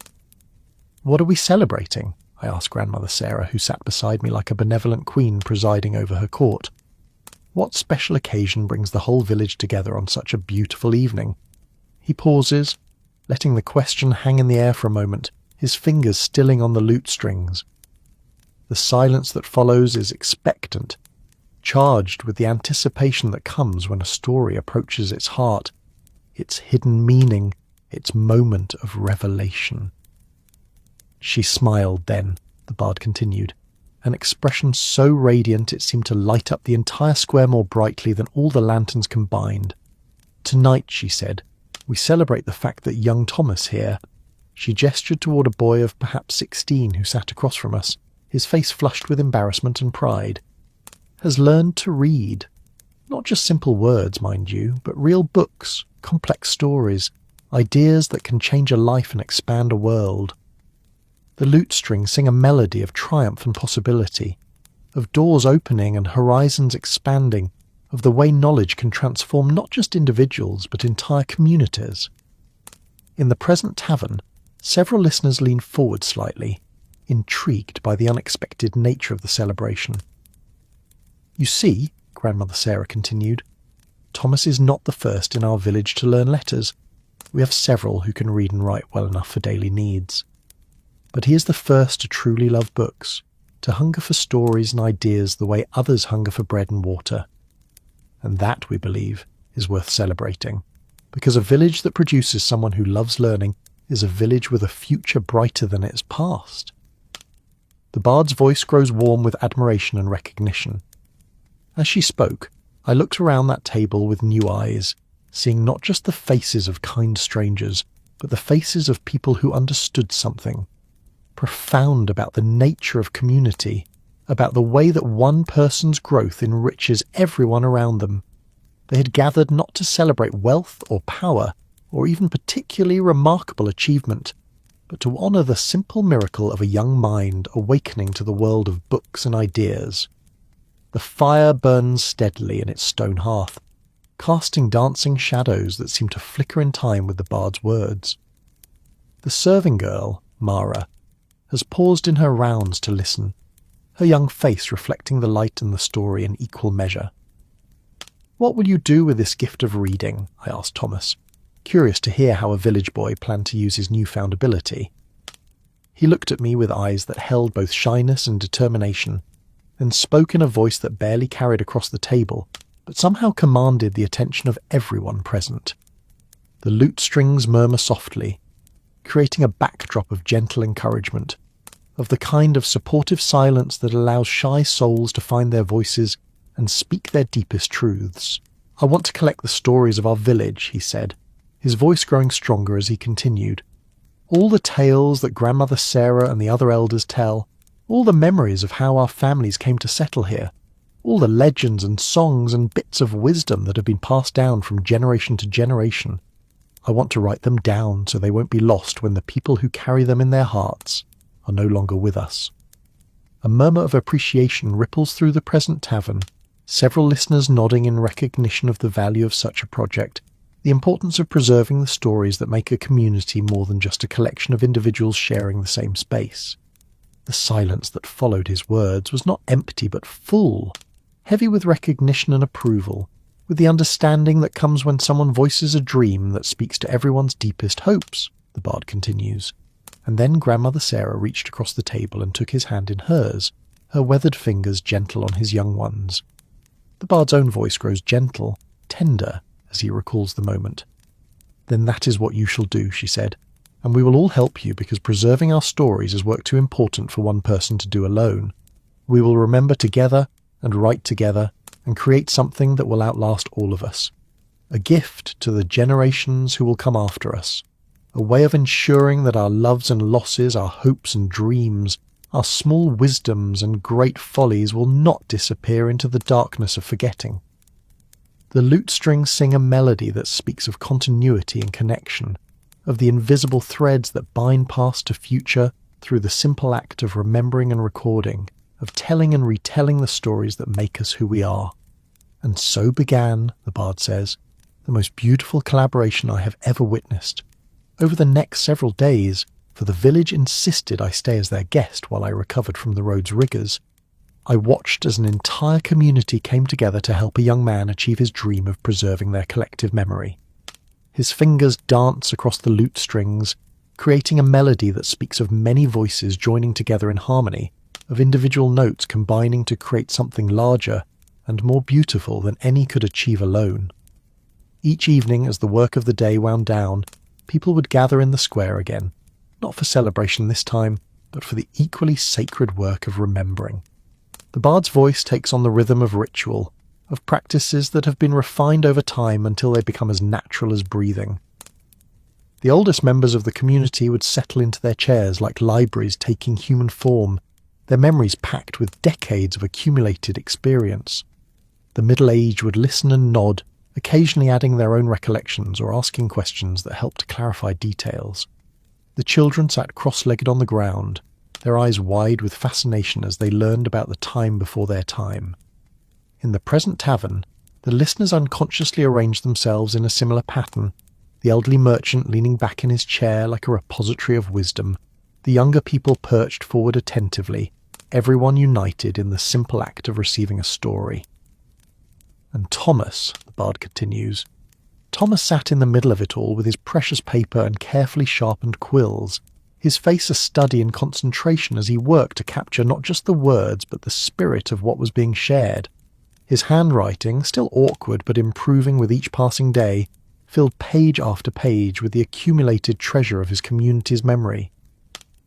"What are we celebrating?" I asked Grandmother Sarah, who sat beside me like a benevolent queen presiding over her court. "What special occasion brings the whole village together on such a beautiful evening?" He pauses, letting the question hang in the air for a moment, his fingers stilling on the lute strings. The silence that follows is expectant, charged with the anticipation that comes when a story approaches its heart, its hidden meaning, its moment of revelation. She smiled then, the bard continued, an expression so radiant it seemed to light up the entire square more brightly than all the lanterns combined. "Tonight," she said, "we celebrate the fact that young Thomas here," she gestured toward a boy of perhaps 16 who sat across from us, his face flushed with embarrassment and pride, "has learned to read. Not just simple words, mind you, but real books, complex stories, ideas that can change a life and expand a world. The lute strings sing a melody of triumph and possibility, of doors opening and horizons expanding, of the way knowledge can transform not just individuals but entire communities." In the present tavern, several listeners leaned forward slightly, intrigued by the unexpected nature of the celebration. "You see," Grandmother Sarah continued, "Thomas is not the first in our village to learn letters. We have several who can read and write well enough for daily needs. But he is the first to truly love books, to hunger for stories and ideas the way others hunger for bread and water. And that, we believe, is worth celebrating, because a village that produces someone who loves learning is a village with a future brighter than its past." The bard's voice grows warm with admiration and recognition. As she spoke, I looked around that table with new eyes, seeing not just the faces of kind strangers, but the faces of people who understood something profound about the nature of community, about the way that one person's growth enriches everyone around them. They had gathered not to celebrate wealth or power, or even particularly remarkable achievement, but to honour the simple miracle of a young mind awakening to the world of books and ideas. The fire burns steadily in its stone hearth, casting dancing shadows that seem to flicker in time with the bard's words. The serving girl, Mara, has paused in her rounds to listen, her young face reflecting the light and the story in equal measure. "What will you do with this gift of reading?" I asked Thomas, curious to hear how a village boy planned to use his newfound ability. He looked at me with eyes that held both shyness and determination, then spoke in a voice that barely carried across the table, but somehow commanded the attention of everyone present. The lute strings murmur softly, creating a backdrop of gentle encouragement, of the kind of supportive silence that allows shy souls to find their voices and speak their deepest truths. "I want to collect the stories of our village," he said, his voice growing stronger as he continued. "All the tales that Grandmother Sarah and the other elders tell, all the memories of how our families came to settle here, all the legends and songs and bits of wisdom that have been passed down from generation to generation. I want to write them down so they won't be lost when the people who carry them in their hearts are no longer with us." A murmur of appreciation ripples through the present tavern, several listeners nodding in recognition of the value of such a project, the importance of preserving the stories that make a community more than just a collection of individuals sharing the same space. The silence that followed his words was not empty but full, heavy with recognition and approval, with the understanding that comes when someone voices a dream that speaks to everyone's deepest hopes, the bard continues. And then Grandmother Sarah reached across the table and took his hand in hers, her weathered fingers gentle on his young ones. The bard's own voice grows gentle, tender, as he recalls the moment. "Then that is what you shall do," she said, "and we will all help you because preserving our stories is work too important for one person to do alone. We will remember together and write together and create something that will outlast all of us. A gift to the generations who will come after us. A way of ensuring that our loves and losses, our hopes and dreams, our small wisdoms and great follies will not disappear into the darkness of forgetting." The lute strings sing a melody that speaks of continuity and connection, of the invisible threads that bind past to future through the simple act of remembering and recording, of telling and retelling the stories that make us who we are. And so began, the bard says, the most beautiful collaboration I have ever witnessed. Over the next several days, for the village insisted I stay as their guest while I recovered from the road's rigours, I watched as an entire community came together to help a young man achieve his dream of preserving their collective memory. His fingers dance across the lute strings, creating a melody that speaks of many voices joining together in harmony, of individual notes combining to create something larger and more beautiful than any could achieve alone. Each evening, as the work of the day wound down, people would gather in the square again, not for celebration this time, but for the equally sacred work of remembering. The bard's voice takes on the rhythm of ritual, of practices that have been refined over time until they become as natural as breathing. The oldest members of the community would settle into their chairs like libraries taking human form, their memories packed with decades of accumulated experience. The middle-aged would listen and nod, occasionally adding their own recollections or asking questions that helped clarify details. The children sat cross-legged on the ground, their eyes wide with fascination as they learned about the time before their time. In the present tavern, the listeners unconsciously arranged themselves in a similar pattern, the elderly merchant leaning back in his chair like a repository of wisdom, the younger people perched forward attentively, everyone united in the simple act of receiving a story. And Thomas, the bard continues, Thomas sat in the middle of it all with his precious paper and carefully sharpened quills, his face a study in concentration as he worked to capture not just the words but the spirit of what was being shared. His handwriting, still awkward but improving with each passing day, filled page after page with the accumulated treasure of his community's memory.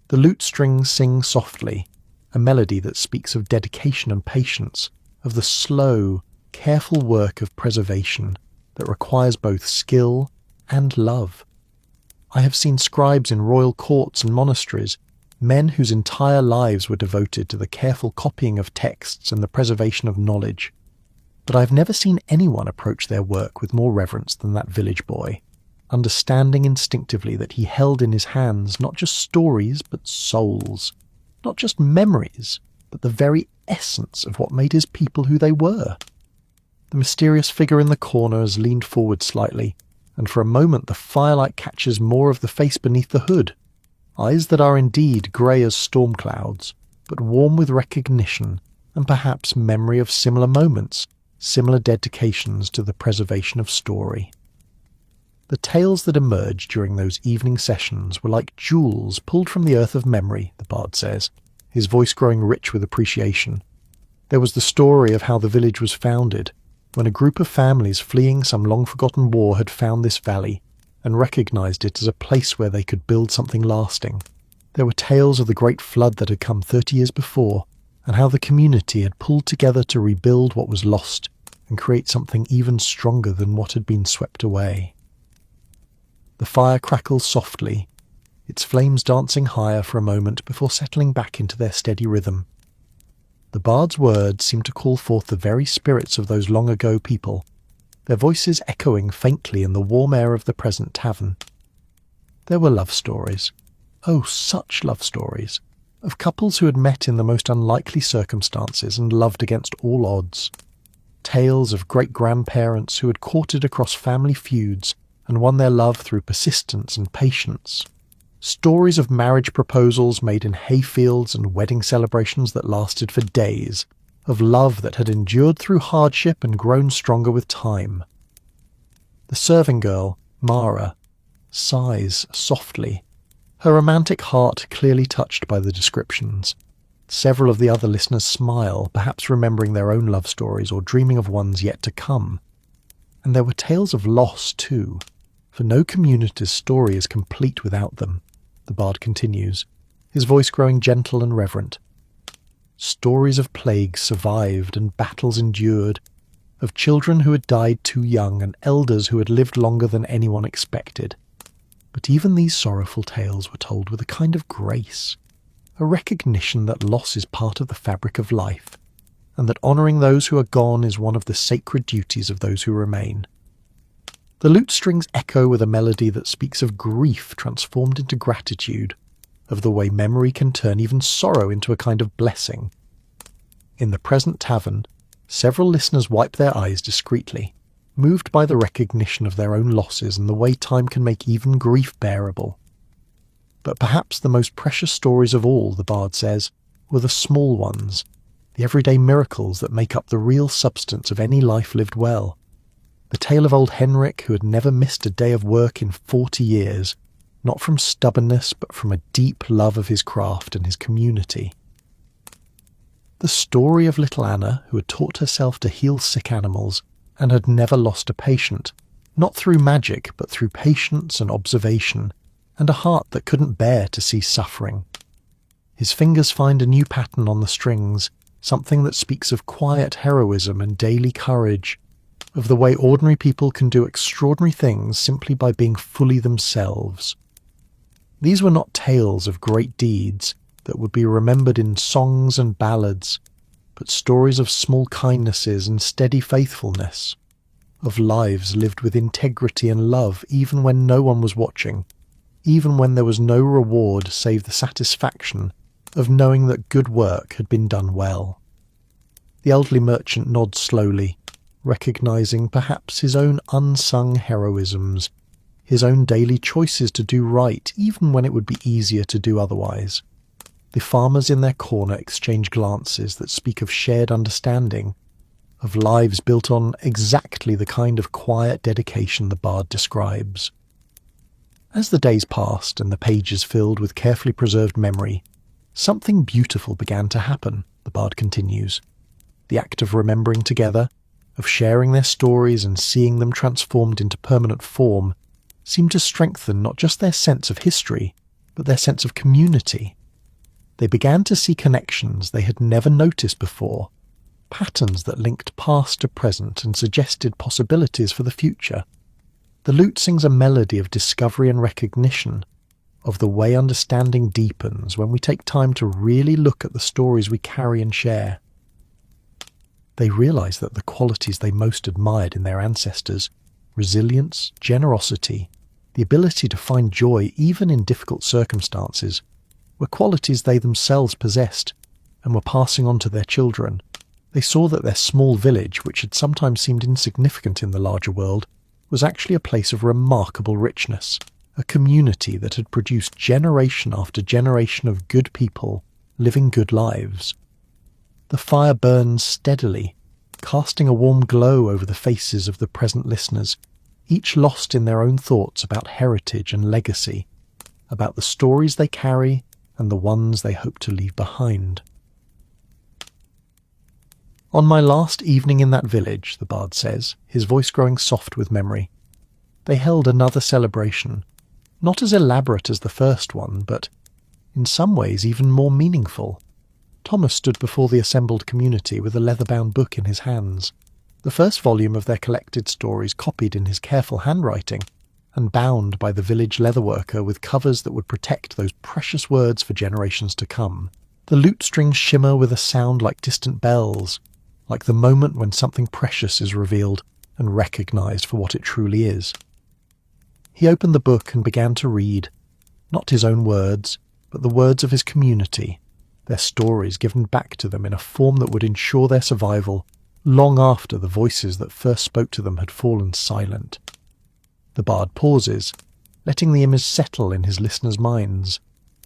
The lute strings sing softly, a melody that speaks of dedication and patience, of the slow, careful work of preservation that requires both skill and love. I have seen scribes in royal courts and monasteries, men whose entire lives were devoted to the careful copying of texts and the preservation of knowledge. But I have never seen anyone approach their work with more reverence than that village boy, understanding instinctively that he held in his hands not just stories but souls, not just memories, but the very essence of what made his people who they were. The mysterious figure in the corners leaned forward slightly, and for a moment the firelight catches more of the face beneath the hood, eyes that are indeed grey as storm clouds, but warm with recognition and perhaps memory of similar moments, similar dedications to the preservation of story. The tales that emerged during those evening sessions were like jewels pulled from the earth of memory, the bard says, his voice growing rich with appreciation. There was the story of how the village was founded, when a group of families fleeing some long-forgotten war had found this valley and recognized it as a place where they could build something lasting. There were tales of the great flood that had come 30 years before, and how the community had pulled together to rebuild what was lost and create something even stronger than what had been swept away. The fire crackles softly, its flames dancing higher for a moment before settling back into their steady rhythm. The bard's words seem to call forth the very spirits of those long-ago people, their voices echoing faintly in the warm air of the present tavern. There were love stories, oh, such love stories, of couples who had met in the most unlikely circumstances and loved against all odds. Tales of great-grandparents who had courted across family feuds and won their love through persistence and patience. Stories of marriage proposals made in hayfields and wedding celebrations that lasted for days, of love that had endured through hardship and grown stronger with time. The serving girl, Mara, sighs softly, her romantic heart clearly touched by the descriptions. Several of the other listeners smile, perhaps remembering their own love stories or dreaming of ones yet to come. And there were tales of loss too, for no community's story is complete without them, the bard continues, his voice growing gentle and reverent. Stories of plagues survived and battles endured, of children who had died too young and elders who had lived longer than anyone expected. But even these sorrowful tales were told with a kind of grace, a recognition that loss is part of the fabric of life, and that honouring those who are gone is one of the sacred duties of those who remain. The lute strings echo with a melody that speaks of grief transformed into gratitude, of the way memory can turn even sorrow into a kind of blessing. In the present tavern, several listeners wipe their eyes discreetly, moved by the recognition of their own losses and the way time can make even grief bearable. But perhaps the most precious stories of all, the bard says, were the small ones, the everyday miracles that make up the real substance of any life lived well. The tale of old Henrik, who had never missed a day of work in 40 years, not from stubbornness but from a deep love of his craft and his community. The story of little Anna, who had taught herself to heal sick animals and had never lost a patient, not through magic but through patience and observation, and a heart that couldn't bear to see suffering. His fingers find a new pattern on the strings, something that speaks of quiet heroism and daily courage, of the way ordinary people can do extraordinary things simply by being fully themselves. These were not tales of great deeds that would be remembered in songs and ballads, but stories of small kindnesses and steady faithfulness, of lives lived with integrity and love even when no one was watching, even when there was no reward save the satisfaction of knowing that good work had been done well. The elderly merchant nods slowly, recognizing perhaps his own unsung heroisms, his own daily choices to do right even when it would be easier to do otherwise. The farmers in their corner exchange glances that speak of shared understanding, of lives built on exactly the kind of quiet dedication the bard describes. As the days passed and the pages filled with carefully preserved memory, something beautiful began to happen, the bard continues. The act of remembering together, of sharing their stories and seeing them transformed into permanent form, seemed to strengthen not just their sense of history, but their sense of community. They began to see connections they had never noticed before, patterns that linked past to present and suggested possibilities for the future. The lute sings a melody of discovery and recognition, of the way understanding deepens when we take time to really look at the stories we carry and share. They realize that the qualities they most admired in their ancestors, resilience, generosity, the ability to find joy even in difficult circumstances, were qualities they themselves possessed and were passing on to their children. They saw that their small village, which had sometimes seemed insignificant in the larger world, was actually a place of remarkable richness, a community that had produced generation after generation of good people living good lives. The fire burns steadily, casting a warm glow over the faces of the present listeners, each lost in their own thoughts about heritage and legacy, about the stories they carry and the ones they hope to leave behind. On my last evening in that village, the bard says, his voice growing soft with memory, they held another celebration, not as elaborate as the first one, but in some ways even more meaningful. Thomas stood before the assembled community with a leather-bound book in his hands, the first volume of their collected stories copied in his careful handwriting and bound by the village leatherworker with covers that would protect those precious words for generations to come. The lute strings shimmer with a sound like distant bells, like the moment when something precious is revealed and recognized for what it truly is. He opened the book and began to read, not his own words, but the words of his community, their stories given back to them in a form that would ensure their survival long after the voices that first spoke to them had fallen silent. The bard pauses, letting the image settle in his listeners' minds,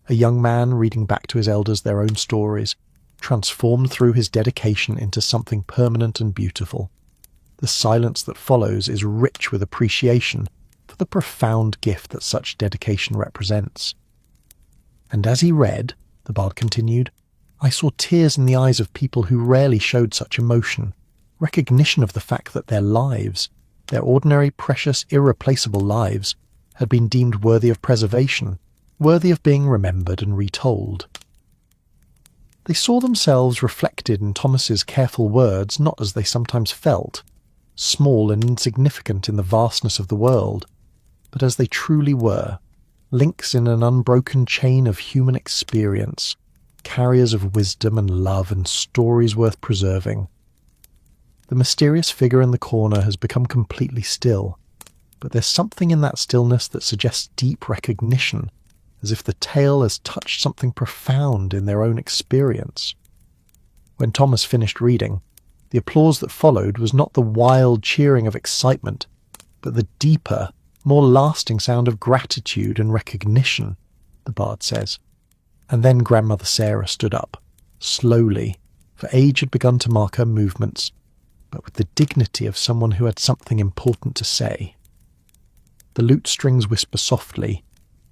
a young man reading back to his elders their own stories, transformed through his dedication into something permanent and beautiful. The silence that follows is rich with appreciation for the profound gift that such dedication represents. And as he read, the bard continued, I saw tears in the eyes of people who rarely showed such emotion, recognition of the fact that their lives, their ordinary, precious, irreplaceable lives, had been deemed worthy of preservation, worthy of being remembered and retold. They saw themselves reflected in Thomas's careful words not as they sometimes felt, small and insignificant in the vastness of the world, but as they truly were, links in an unbroken chain of human experience, carriers of wisdom and love and stories worth preserving. The mysterious figure in the corner has become completely still, but there's something in that stillness that suggests deep recognition, as if the tale has touched something profound in their own experience. When Thomas finished reading, the applause that followed was not the wild cheering of excitement, but the deeper, more lasting sound of gratitude and recognition, the bard says. And then Grandmother Sarah stood up, slowly, for age had begun to mark her movements, but with the dignity of someone who had something important to say. The lute strings whisper softly,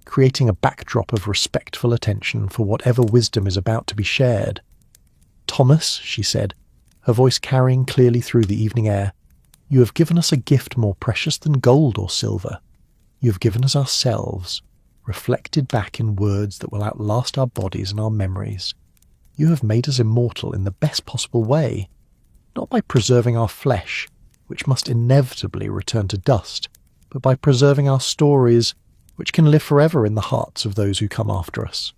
creating a backdrop of respectful attention for whatever wisdom is about to be shared. "Thomas," she said, her voice carrying clearly through the evening air, "you have given us a gift more precious than gold or silver. You have given us ourselves, reflected back in words that will outlast our bodies and our memories. You have made us immortal in the best possible way, not by preserving our flesh, which must inevitably return to dust, but by preserving our stories, which can live forever in the hearts of those who come after us."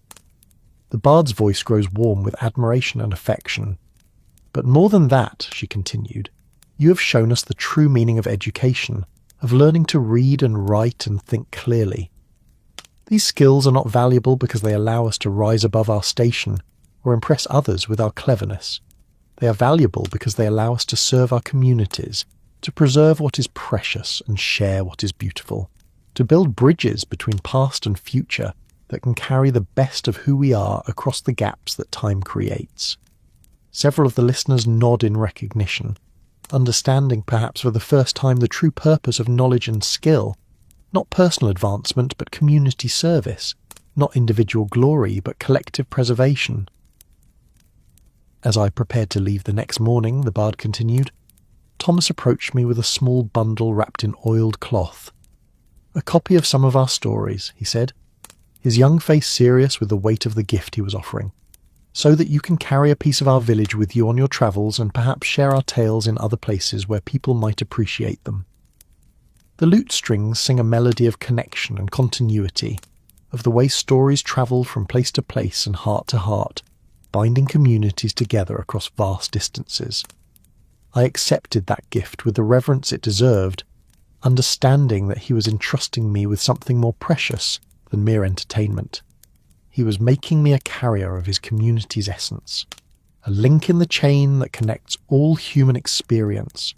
The bard's voice grows warm with admiration and affection. "But more than that," she continued, "you have shown us the true meaning of education, of learning to read and write and think clearly. These skills are not valuable because they allow us to rise above our station or impress others with our cleverness. They are valuable because they allow us to serve our communities, to preserve what is precious and share what is beautiful, to build bridges between past and future that can carry the best of who we are across the gaps that time creates." Several of the listeners nod in recognition, understanding perhaps for the first time the true purpose of knowledge and skill, not personal advancement but community service, not individual glory but collective preservation. As I prepared to leave the next morning, the bard continued, Thomas approached me with a small bundle wrapped in oiled cloth. "A copy of some of our stories," he said, his young face serious with the weight of the gift he was offering, "so that you can carry a piece of our village with you on your travels and perhaps share our tales in other places where people might appreciate them." The lute strings sing a melody of connection and continuity, of the way stories travel from place to place and heart to heart, binding communities together across vast distances. I accepted that gift with the reverence it deserved, understanding that he was entrusting me with something more precious than mere entertainment. He was making me a carrier of his community's essence, a link in the chain that connects all human experience.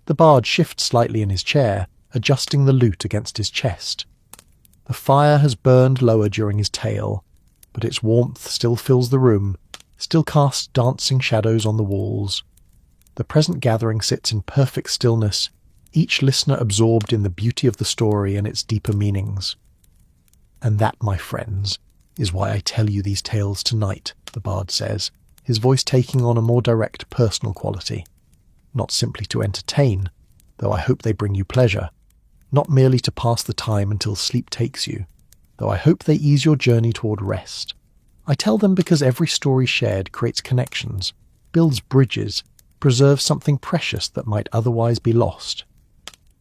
The bard shifts slightly in his chair, adjusting the lute against his chest. The fire has burned lower during his tale, but its warmth still fills the room, still casts dancing shadows on the walls. The present gathering sits in perfect stillness, each listener absorbed in the beauty of the story and its deeper meanings. "And that, my friends, is why I tell you these tales tonight," the bard says, his voice taking on a more direct personal quality. "Not simply to entertain, though I hope they bring you pleasure, not merely to pass the time until sleep takes you, though I hope they ease your journey toward rest. I tell them because every story shared creates connections, builds bridges, preserves something precious that might otherwise be lost."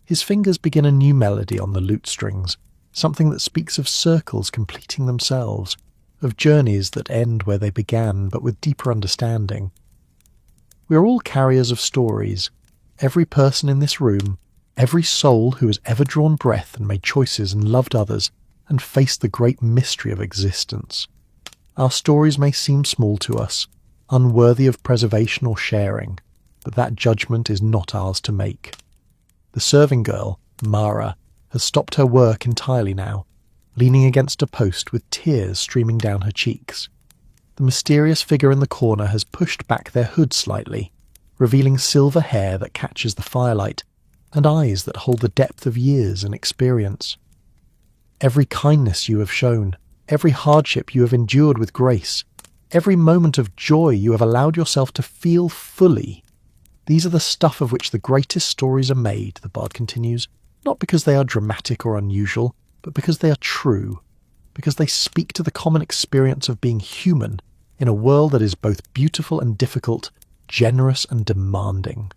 His fingers begin a new melody on the lute strings, something that speaks of circles completing themselves, of journeys that end where they began but with deeper understanding. We are all carriers of stories, every person in this room, every soul who has ever drawn breath and made choices and loved others and faced the great mystery of existence. Our stories may seem small to us, unworthy of preservation or sharing, but that judgment is not ours to make. The serving girl, Mara, has stopped her work entirely now, leaning against a post with tears streaming down her cheeks. The mysterious figure in the corner has pushed back their hood slightly, revealing silver hair that catches the firelight and eyes that hold the depth of years and experience. Every kindness you have shown, every hardship you have endured with grace, every moment of joy you have allowed yourself to feel fully, these are the stuff of which the greatest stories are made, the bard continues, not because they are dramatic or unusual, but because they are true, because they speak to the common experience of being human in a world that is both beautiful and difficult, generous and demanding.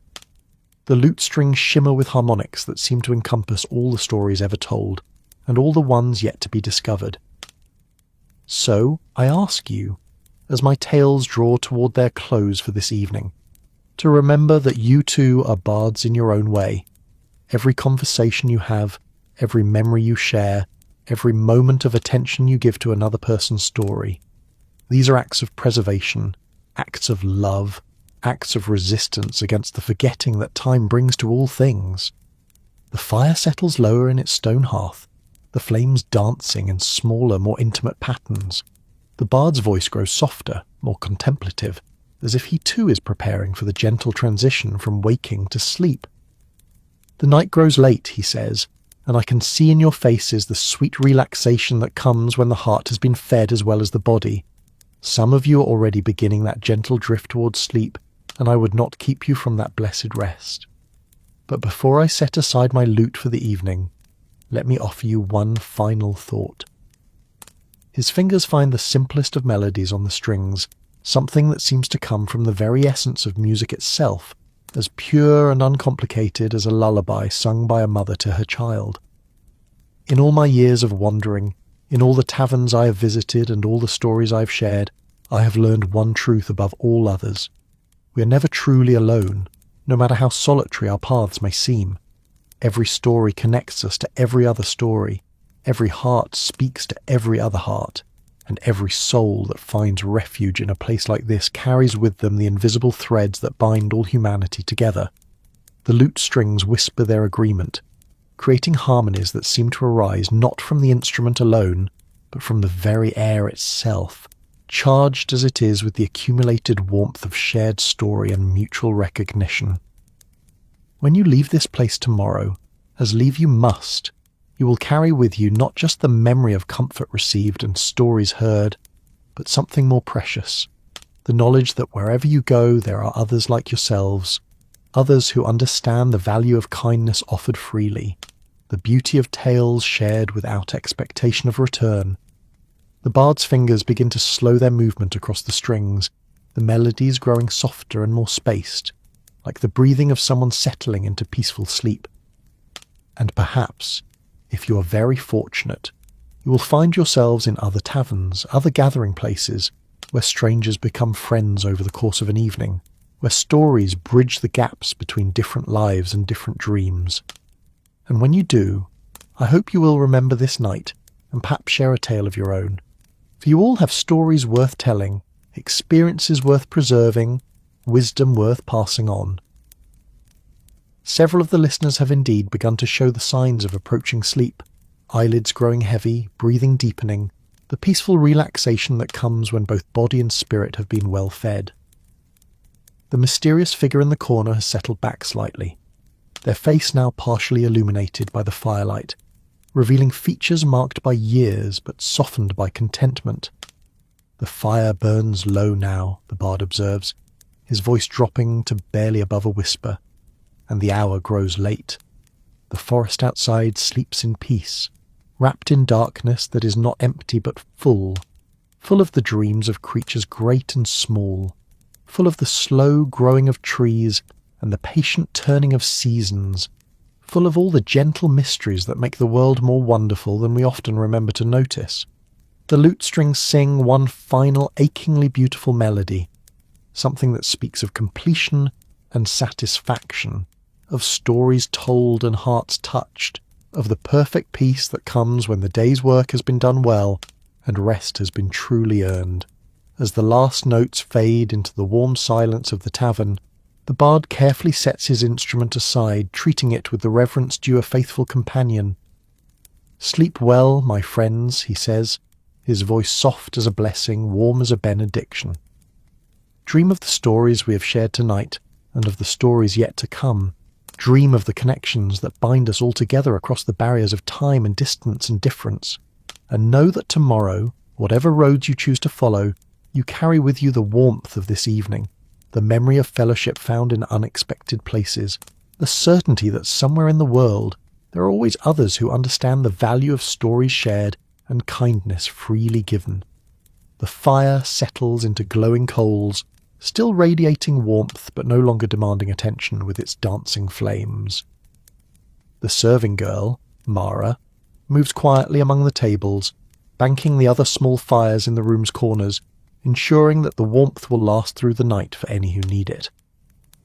The lute strings shimmer with harmonics that seem to encompass all the stories ever told, and all the ones yet to be discovered. So, I ask you, as my tales draw toward their close for this evening, to remember that you too are bards in your own way, every conversation you have, every memory you share, every moment of attention you give to another person's story. These are acts of preservation, acts of love, acts of resistance against the forgetting that time brings to all things. The fire settles lower in its stone hearth, the flames dancing in smaller, more intimate patterns. The bard's voice grows softer, more contemplative, as if he too is preparing for the gentle transition from waking to sleep. The night grows late, he says, and I can see in your faces the sweet relaxation that comes when the heart has been fed as well as the body. Some of you are already beginning that gentle drift towards sleep, and I would not keep you from that blessed rest. But before I set aside my lute for the evening, let me offer you one final thought. His fingers find the simplest of melodies on the strings, something that seems to come from the very essence of music itself, as pure and uncomplicated as a lullaby sung by a mother to her child. In all my years of wandering, in all the taverns I have visited and all the stories I have shared, I have learned one truth above all others. We are never truly alone, no matter how solitary our paths may seem. Every story connects us to every other story, every heart speaks to every other heart, and every soul that finds refuge in a place like this carries with them the invisible threads that bind all humanity together. The lute strings whisper their agreement, creating harmonies that seem to arise not from the instrument alone, but from the very air itself, charged as it is with the accumulated warmth of shared story and mutual recognition. When you leave this place tomorrow, as leave you must, you will carry with you not just the memory of comfort received and stories heard, but something more precious, the knowledge that wherever you go there are others like yourselves, others who understand the value of kindness offered freely, the beauty of tales shared without expectation of return. The bard's fingers begin to slow their movement across the strings, the melodies growing softer and more spaced, like the breathing of someone settling into peaceful sleep. And perhaps, if you are very fortunate, you will find yourselves in other taverns, other gathering places, where strangers become friends over the course of an evening, where stories bridge the gaps between different lives and different dreams. And when you do, I hope you will remember this night and perhaps share a tale of your own. For you all have stories worth telling, experiences worth preserving, wisdom worth passing on. Several of the listeners have indeed begun to show the signs of approaching sleep, eyelids growing heavy, breathing deepening, the peaceful relaxation that comes when both body and spirit have been well fed. The mysterious figure in the corner has settled back slightly, their face now partially illuminated by the firelight, revealing features marked by years but softened by contentment. The fire burns low now, the bard observes, his voice dropping to barely above a whisper, and the hour grows late. The forest outside sleeps in peace, wrapped in darkness that is not empty but full of the dreams of creatures great and small, full of the slow growing of trees and the patient turning of seasons, full of all the gentle mysteries that make the world more wonderful than we often remember to notice. The lute strings sing one final achingly beautiful melody, something that speaks of completion and satisfaction, of stories told and hearts touched, of the perfect peace that comes when the day's work has been done well and rest has been truly earned. As the last notes fade into the warm silence of the tavern, the bard carefully sets his instrument aside, treating it with the reverence due a faithful companion. "Sleep well, my friends," he says, his voice soft as a blessing, warm as a benediction. "Dream of the stories we have shared tonight, and of the stories yet to come. Dream of the connections that bind us all together across the barriers of time and distance and difference. And know that tomorrow, whatever roads you choose to follow, you carry with you the warmth of this evening, the memory of fellowship found in unexpected places, the certainty that somewhere in the world there are always others who understand the value of stories shared and kindness freely given. The fire settles into glowing coals, still radiating warmth but no longer demanding attention with its dancing flames. The serving girl, Mara, moves quietly among the tables, banking the other small fires in the room's corners, ensuring that the warmth will last through the night for any who need it.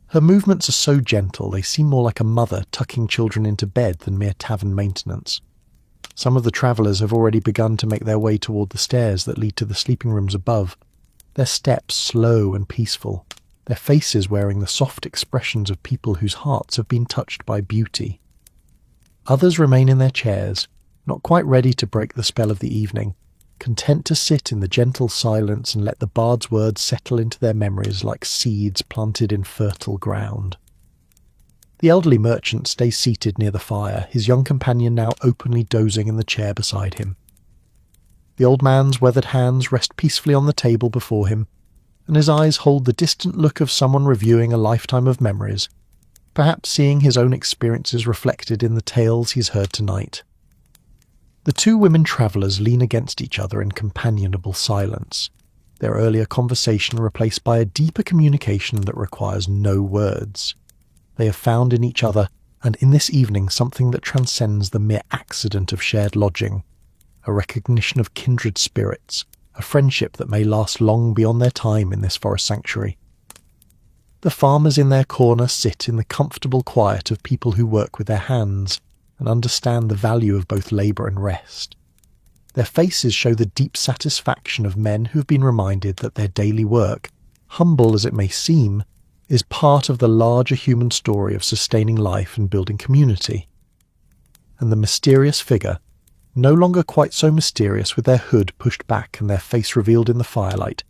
Her movements are so gentle they seem more like a mother tucking children into bed than mere tavern maintenance. Some of the travellers have already begun to make their way toward the stairs that lead to the sleeping rooms above, their steps slow and peaceful, their faces wearing the soft expressions of people whose hearts have been touched by beauty. Others remain in their chairs, not quite ready to break the spell of the evening, content to sit in the gentle silence and let the bard's words settle into their memories like seeds planted in fertile ground. The elderly merchant stays seated near the fire, his young companion now openly dozing in the chair beside him. The old man's weathered hands rest peacefully on the table before him, and his eyes hold the distant look of someone reviewing a lifetime of memories, perhaps seeing his own experiences reflected in the tales he's heard tonight. The two women travellers lean against each other in companionable silence, their earlier conversation replaced by a deeper communication that requires no words. They have found in each other, and in this evening, something that transcends the mere accident of shared lodging, a recognition of kindred spirits, a friendship that may last long beyond their time in this forest sanctuary. The farmers in their corner sit in the comfortable quiet of people who work with their hands and understand the value of both labour and rest. Their faces show the deep satisfaction of men who have been reminded that their daily work, humble as it may seem, is part of the larger human story of sustaining life and building community. And the mysterious figure, no longer quite so mysterious with their hood pushed back and their face revealed in the firelight,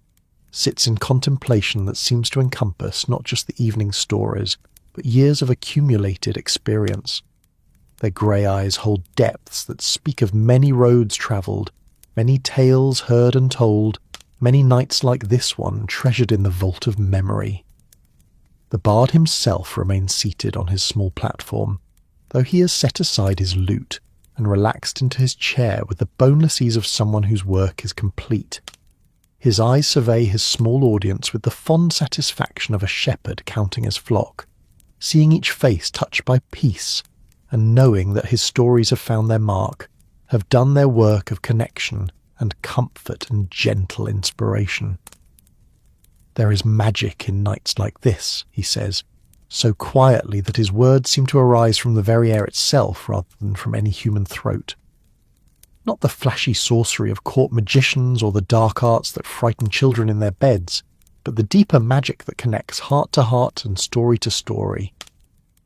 sits in contemplation that seems to encompass not just the evening's stories, but years of accumulated experience. Their grey eyes hold depths that speak of many roads travelled, many tales heard and told, many nights like this one treasured in the vault of memory. The bard himself remains seated on his small platform, though he has set aside his lute and relaxed into his chair with the boneless ease of someone whose work is complete. His eyes survey his small audience with the fond satisfaction of a shepherd counting his flock, seeing each face touched by peace, and knowing that his stories have found their mark, have done their work of connection and comfort and gentle inspiration. There is magic in nights like this, he says, so quietly that his words seem to arise from the very air itself rather than from any human throat. Not the flashy sorcery of court magicians or the dark arts that frighten children in their beds, but the deeper magic that connects heart to heart and story to story.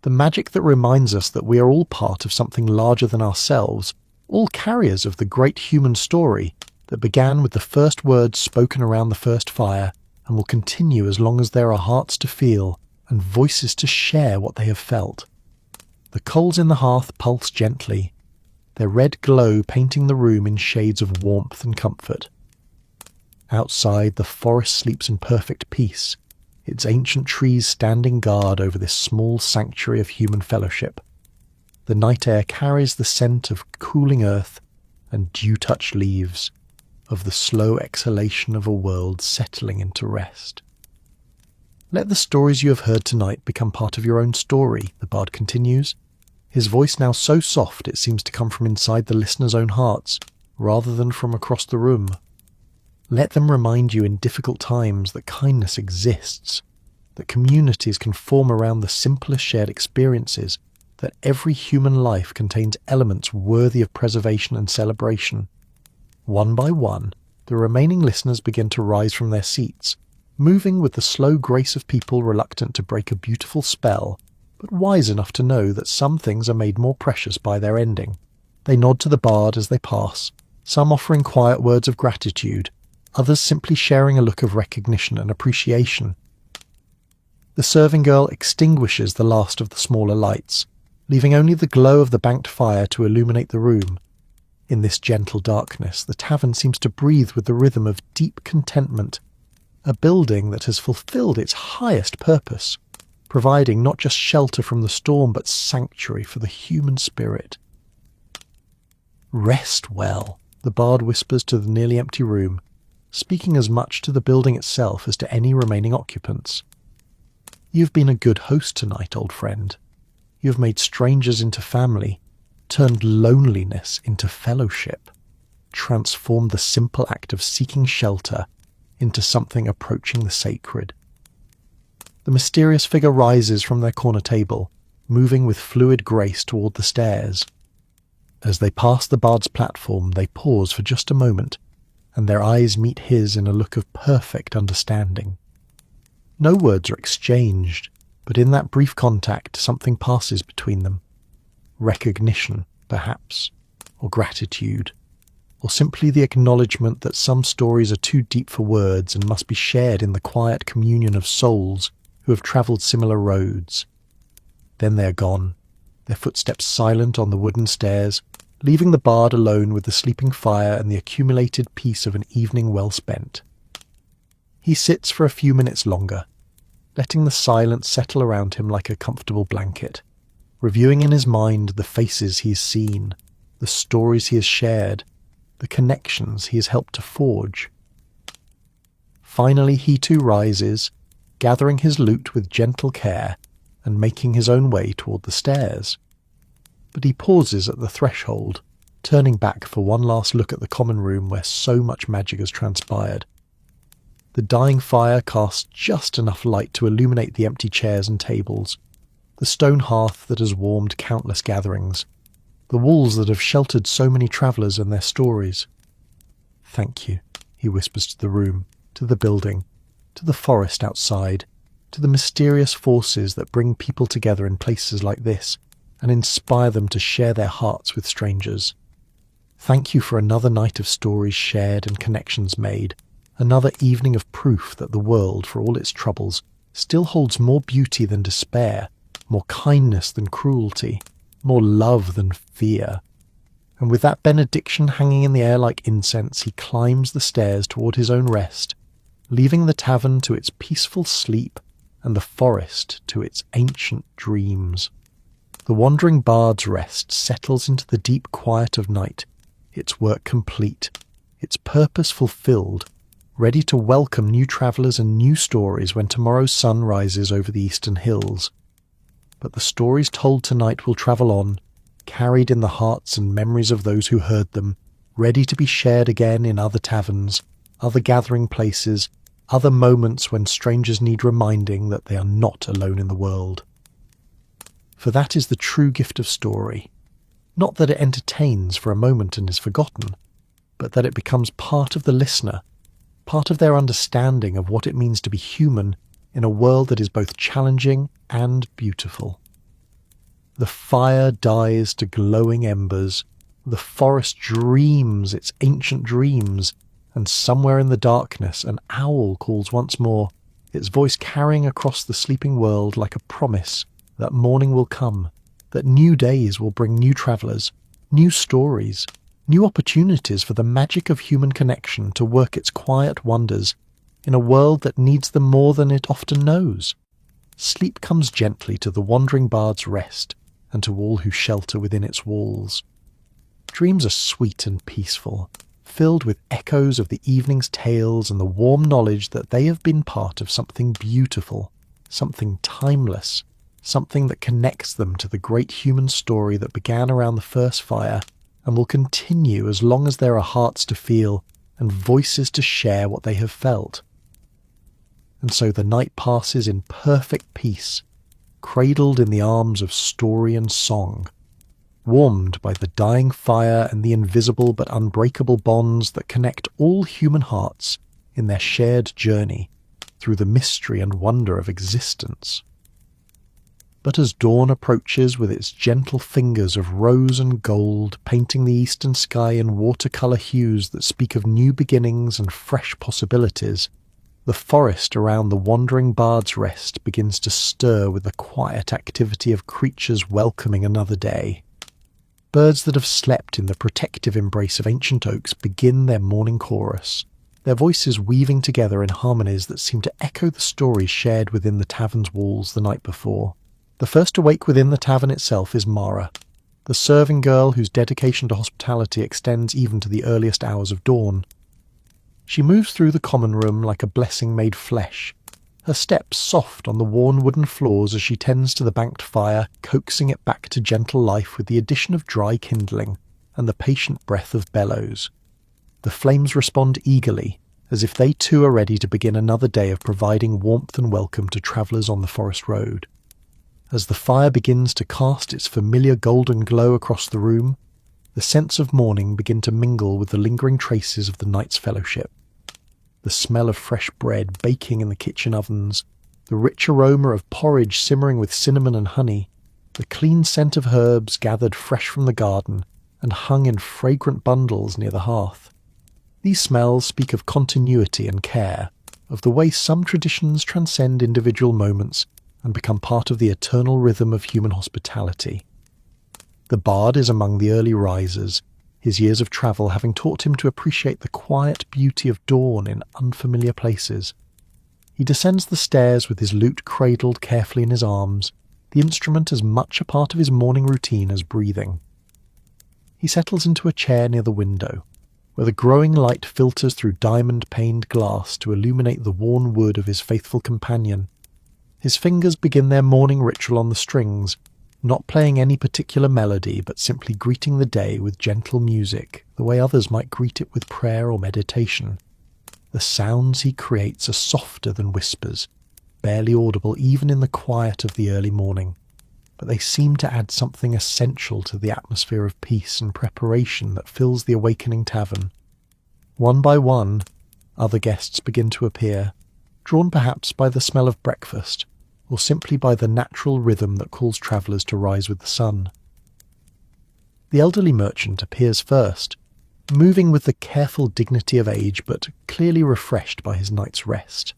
The magic that reminds us that we are all part of something larger than ourselves, all carriers of the great human story that began with the first words spoken around the first fire and will continue as long as there are hearts to feel and voices to share what they have felt. The coals in the hearth pulse gently, their red glow painting the room in shades of warmth and comfort. Outside, the forest sleeps in perfect peace, its ancient trees standing guard over this small sanctuary of human fellowship. The night air carries the scent of cooling earth and dew-touched leaves, of the slow exhalation of a world settling into rest. Let the stories you have heard tonight become part of your own story, the bard continues, his voice now so soft it seems to come from inside the listeners' own hearts, rather than from across the room. Let them remind you in difficult times that kindness exists, that communities can form around the simplest shared experiences, that every human life contains elements worthy of preservation and celebration. One by one, the remaining listeners begin to rise from their seats, moving with the slow grace of people reluctant to break a beautiful spell, but wise enough to know that some things are made more precious by their ending. They nod to the bard as they pass, some offering quiet words of gratitude, others simply sharing a look of recognition and appreciation. The serving girl extinguishes the last of the smaller lights, leaving only the glow of the banked fire to illuminate the room. In this gentle darkness, the tavern seems to breathe with the rhythm of deep contentment, a building that has fulfilled its highest purpose, providing not just shelter from the storm but sanctuary for the human spirit. Rest well, the bard whispers to the nearly empty room, speaking as much to the building itself as to any remaining occupants. You've been a good host tonight, old friend. You have made strangers into family, turned loneliness into fellowship, transformed the simple act of seeking shelter into something approaching the sacred. The mysterious figure rises from their corner table, moving with fluid grace toward the stairs. As they pass the bard's platform, they pause for just a moment, and their eyes meet his in a look of perfect understanding. No words are exchanged, but in that brief contact something passes between them. Recognition, perhaps, or gratitude, or simply the acknowledgement that some stories are too deep for words and must be shared in the quiet communion of souls who have travelled similar roads. Then they are gone, their footsteps silent on the wooden stairs, leaving the bard alone with the sleeping fire and the accumulated peace of an evening well spent. He sits for a few minutes longer, letting the silence settle around him like a comfortable blanket, reviewing in his mind the faces he has seen, the stories he has shared, the connections he has helped to forge. Finally he too rises, gathering his loot with gentle care and making his own way toward the stairs. But he pauses at the threshold, turning back for one last look at the common room where so much magic has transpired. The dying fire casts just enough light to illuminate the empty chairs and tables, the stone hearth that has warmed countless gatherings, the walls that have sheltered so many travellers and their stories. "Thank you," he whispers to the room, to the building, to the forest outside, to the mysterious forces that bring people together in places like this and inspire them to share their hearts with strangers. Thank you for another night of stories shared and connections made, another evening of proof that the world, for all its troubles, still holds more beauty than despair, more kindness than cruelty, more love than fear. And with that benediction hanging in the air like incense, he climbs the stairs toward his own rest, leaving the tavern to its peaceful sleep and the forest to its ancient dreams. The wandering bard's rest settles into the deep quiet of night, its work complete, its purpose fulfilled, ready to welcome new travellers and new stories when tomorrow's sun rises over the eastern hills. But the stories told tonight will travel on, carried in the hearts and memories of those who heard them, ready to be shared again in other taverns, other gathering places, other moments when strangers need reminding that they are not alone in the world. For that is the true gift of story, not that it entertains for a moment and is forgotten, but that it becomes part of the listener, part of their understanding of what it means to be human in a world that is both challenging and beautiful. The fire dies to glowing embers, the forest dreams its ancient dreams, and somewhere in the darkness an owl calls once more, its voice carrying across the sleeping world like a promise that morning will come, that new days will bring new travellers, new stories, new opportunities for the magic of human connection to work its quiet wonders in a world that needs them more than it often knows. Sleep comes gently to the wandering bard's rest and to all who shelter within its walls. Dreams are sweet and peaceful, filled with echoes of the evening's tales and the warm knowledge that they have been part of something beautiful, something timeless, something that connects them to the great human story that began around the first fire and will continue as long as there are hearts to feel and voices to share what they have felt. And so the night passes in perfect peace, cradled in the arms of story and song, warmed by the dying fire and the invisible but unbreakable bonds that connect all human hearts in their shared journey through the mystery and wonder of existence. But as dawn approaches with its gentle fingers of rose and gold painting the eastern sky in watercolour hues that speak of new beginnings and fresh possibilities, the forest around the wandering bard's rest begins to stir with the quiet activity of creatures welcoming another day. Birds that have slept in the protective embrace of ancient oaks begin their morning chorus, their voices weaving together in harmonies that seem to echo the stories shared within the tavern's walls the night before. The first to wake within the tavern itself is Mara, the serving girl whose dedication to hospitality extends even to the earliest hours of dawn. She moves through the common room like a blessing made flesh, her steps soft on the worn wooden floors as she tends to the banked fire, coaxing it back to gentle life with the addition of dry kindling and the patient breath of bellows. The flames respond eagerly as if they too are ready to begin another day of providing warmth and welcome to travellers on the forest road. As the fire begins to cast its familiar golden glow across the room, the scents of morning begin to mingle with the lingering traces of the night's fellowship. The smell of fresh bread baking in the kitchen ovens, the rich aroma of porridge simmering with cinnamon and honey, the clean scent of herbs gathered fresh from the garden and hung in fragrant bundles near the hearth. These smells speak of continuity and care, of the way some traditions transcend individual moments and become part of the eternal rhythm of human hospitality. The bard is among the early risers, his years of travel having taught him to appreciate the quiet beauty of dawn in unfamiliar places. He descends the stairs with his lute cradled carefully in his arms, the instrument as much a part of his morning routine as breathing. He settles into a chair near the window, where the growing light filters through diamond-paned glass to illuminate the worn wood of his faithful companion. His fingers begin their morning ritual on the strings, not playing any particular melody, but simply greeting the day with gentle music, the way others might greet it with prayer or meditation. The sounds he creates are softer than whispers, barely audible even in the quiet of the early morning, but they seem to add something essential to the atmosphere of peace and preparation that fills the awakening tavern. One by one, other guests begin to appear, drawn perhaps by the smell of breakfast, or simply by the natural rhythm that calls travellers to rise with the sun. The elderly merchant appears first, moving with the careful dignity of age, but clearly refreshed by his night's rest.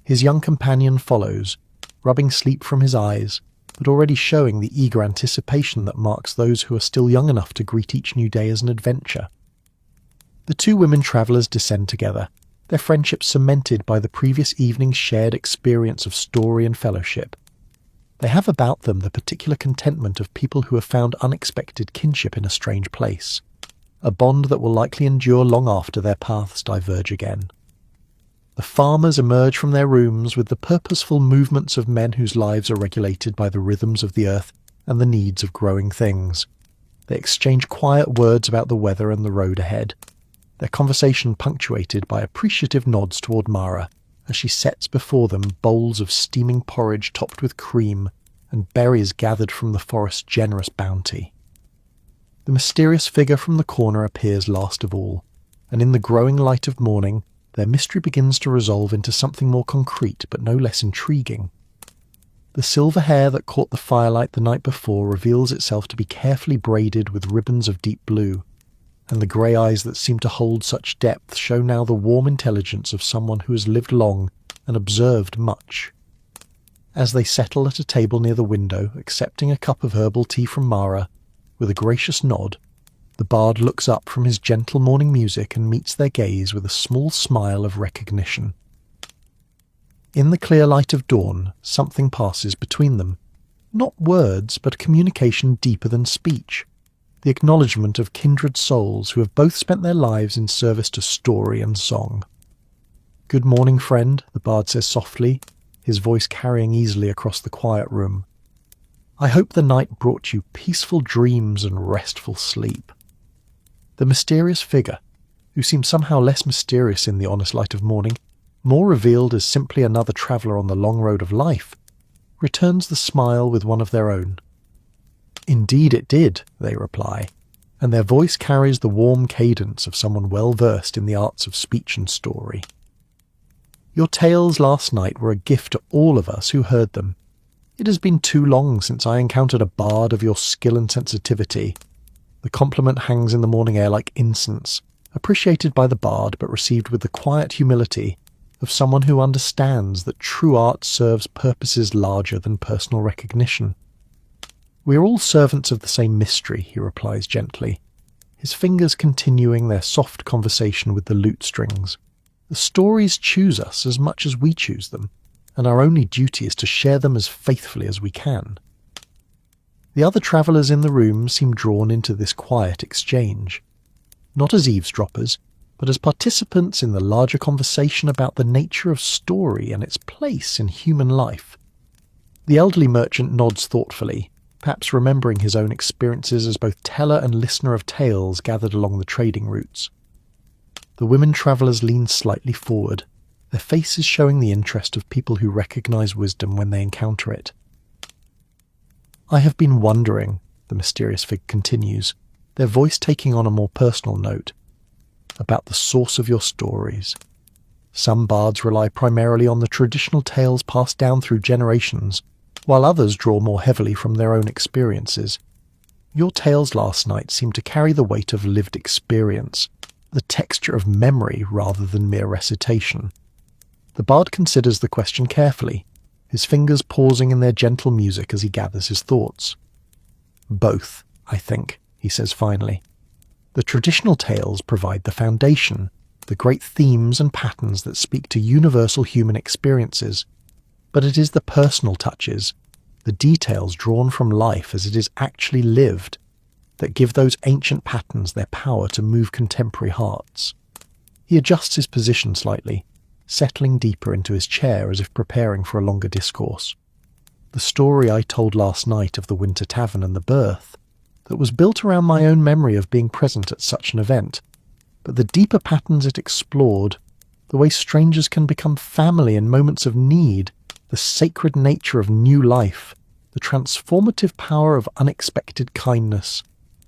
His young companion follows, rubbing sleep from his eyes, but already showing the eager anticipation that marks those who are still young enough to greet each new day as an adventure. The two women travellers descend together, their friendship cemented by the previous evening's shared experience of story and fellowship. They have about them the particular contentment of people who have found unexpected kinship in a strange place, a bond that will likely endure long after their paths diverge again. The farmers emerge from their rooms with the purposeful movements of men whose lives are regulated by the rhythms of the earth and the needs of growing things. They exchange quiet words about the weather and the road ahead, their conversation punctuated by appreciative nods toward Mara as she sets before them bowls of steaming porridge topped with cream and berries gathered from the forest's generous bounty. The mysterious figure from the corner appears last of all, and in the growing light of morning their mystery begins to resolve into something more concrete but no less intriguing. The silver hair that caught the firelight the night before reveals itself to be carefully braided with ribbons of deep blue, and the grey eyes that seem to hold such depth show now the warm intelligence of someone who has lived long and observed much. As they settle at a table near the window, accepting a cup of herbal tea from Mara, with a gracious nod, the bard looks up from his gentle morning music and meets their gaze with a small smile of recognition. In the clear light of dawn, something passes between them. Not words, but communication deeper than speech. The acknowledgement of kindred souls who have both spent their lives in service to story and song. "Good morning, friend," the bard says softly, his voice carrying easily across the quiet room. "I hope the night brought you peaceful dreams and restful sleep." The mysterious figure, who seemed somehow less mysterious in the honest light of morning, more revealed as simply another traveller on the long road of life, returns the smile with one of their own. "Indeed it did," they reply, and their voice carries the warm cadence of someone well versed in the arts of speech and story. "Your tales last night were a gift to all of us who heard them. It has been too long since I encountered a bard of your skill and sensitivity." The compliment hangs in the morning air like incense, appreciated by the bard but received with the quiet humility of someone who understands that true art serves purposes larger than personal recognition. "We are all servants of the same mystery," he replies gently, his fingers continuing their soft conversation with the lute strings. "The stories choose us as much as we choose them, and our only duty is to share them as faithfully as we can." The other travellers in the room seem drawn into this quiet exchange, not as eavesdroppers, but as participants in the larger conversation about the nature of story and its place in human life. The elderly merchant nods thoughtfully, perhaps remembering his own experiences as both teller and listener of tales gathered along the trading routes. The women travellers lean slightly forward, their faces showing the interest of people who recognise wisdom when they encounter it. "I have been wondering," the mysterious figure continues, their voice taking on a more personal note, "about the source of your stories. Some bards rely primarily on the traditional tales passed down through generations, while others draw more heavily from their own experiences. Your tales last night seem to carry the weight of lived experience, the texture of memory rather than mere recitation." The bard considers the question carefully, his fingers pausing in their gentle music as he gathers his thoughts. "Both, I think," he says finally. "The traditional tales provide the foundation, the great themes and patterns that speak to universal human experiences, but it is the personal touches, the details drawn from life as it is actually lived, that give those ancient patterns their power to move contemporary hearts." He adjusts his position slightly, settling deeper into his chair as if preparing for a longer discourse. "The story I told last night of the Winter Tavern and the birth, that was built around my own memory of being present at such an event, but the deeper patterns it explored, the way strangers can become family in moments of need, the sacred nature of new life, the transformative power of unexpected kindness,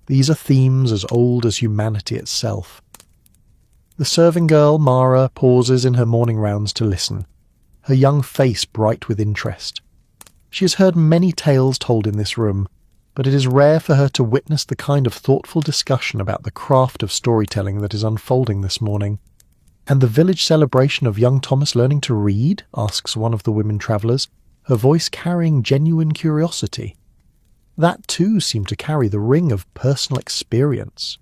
these are themes as old as humanity itself." The serving girl, Mara, pauses in her morning rounds to listen, her young face bright with interest. She has heard many tales told in this room, but it is rare for her to witness the kind of thoughtful discussion about the craft of storytelling that is unfolding this morning. "And the village celebration of young Thomas learning to read?" asks one of the women travellers, her voice carrying genuine curiosity. "That too seemed to carry the ring of personal experience."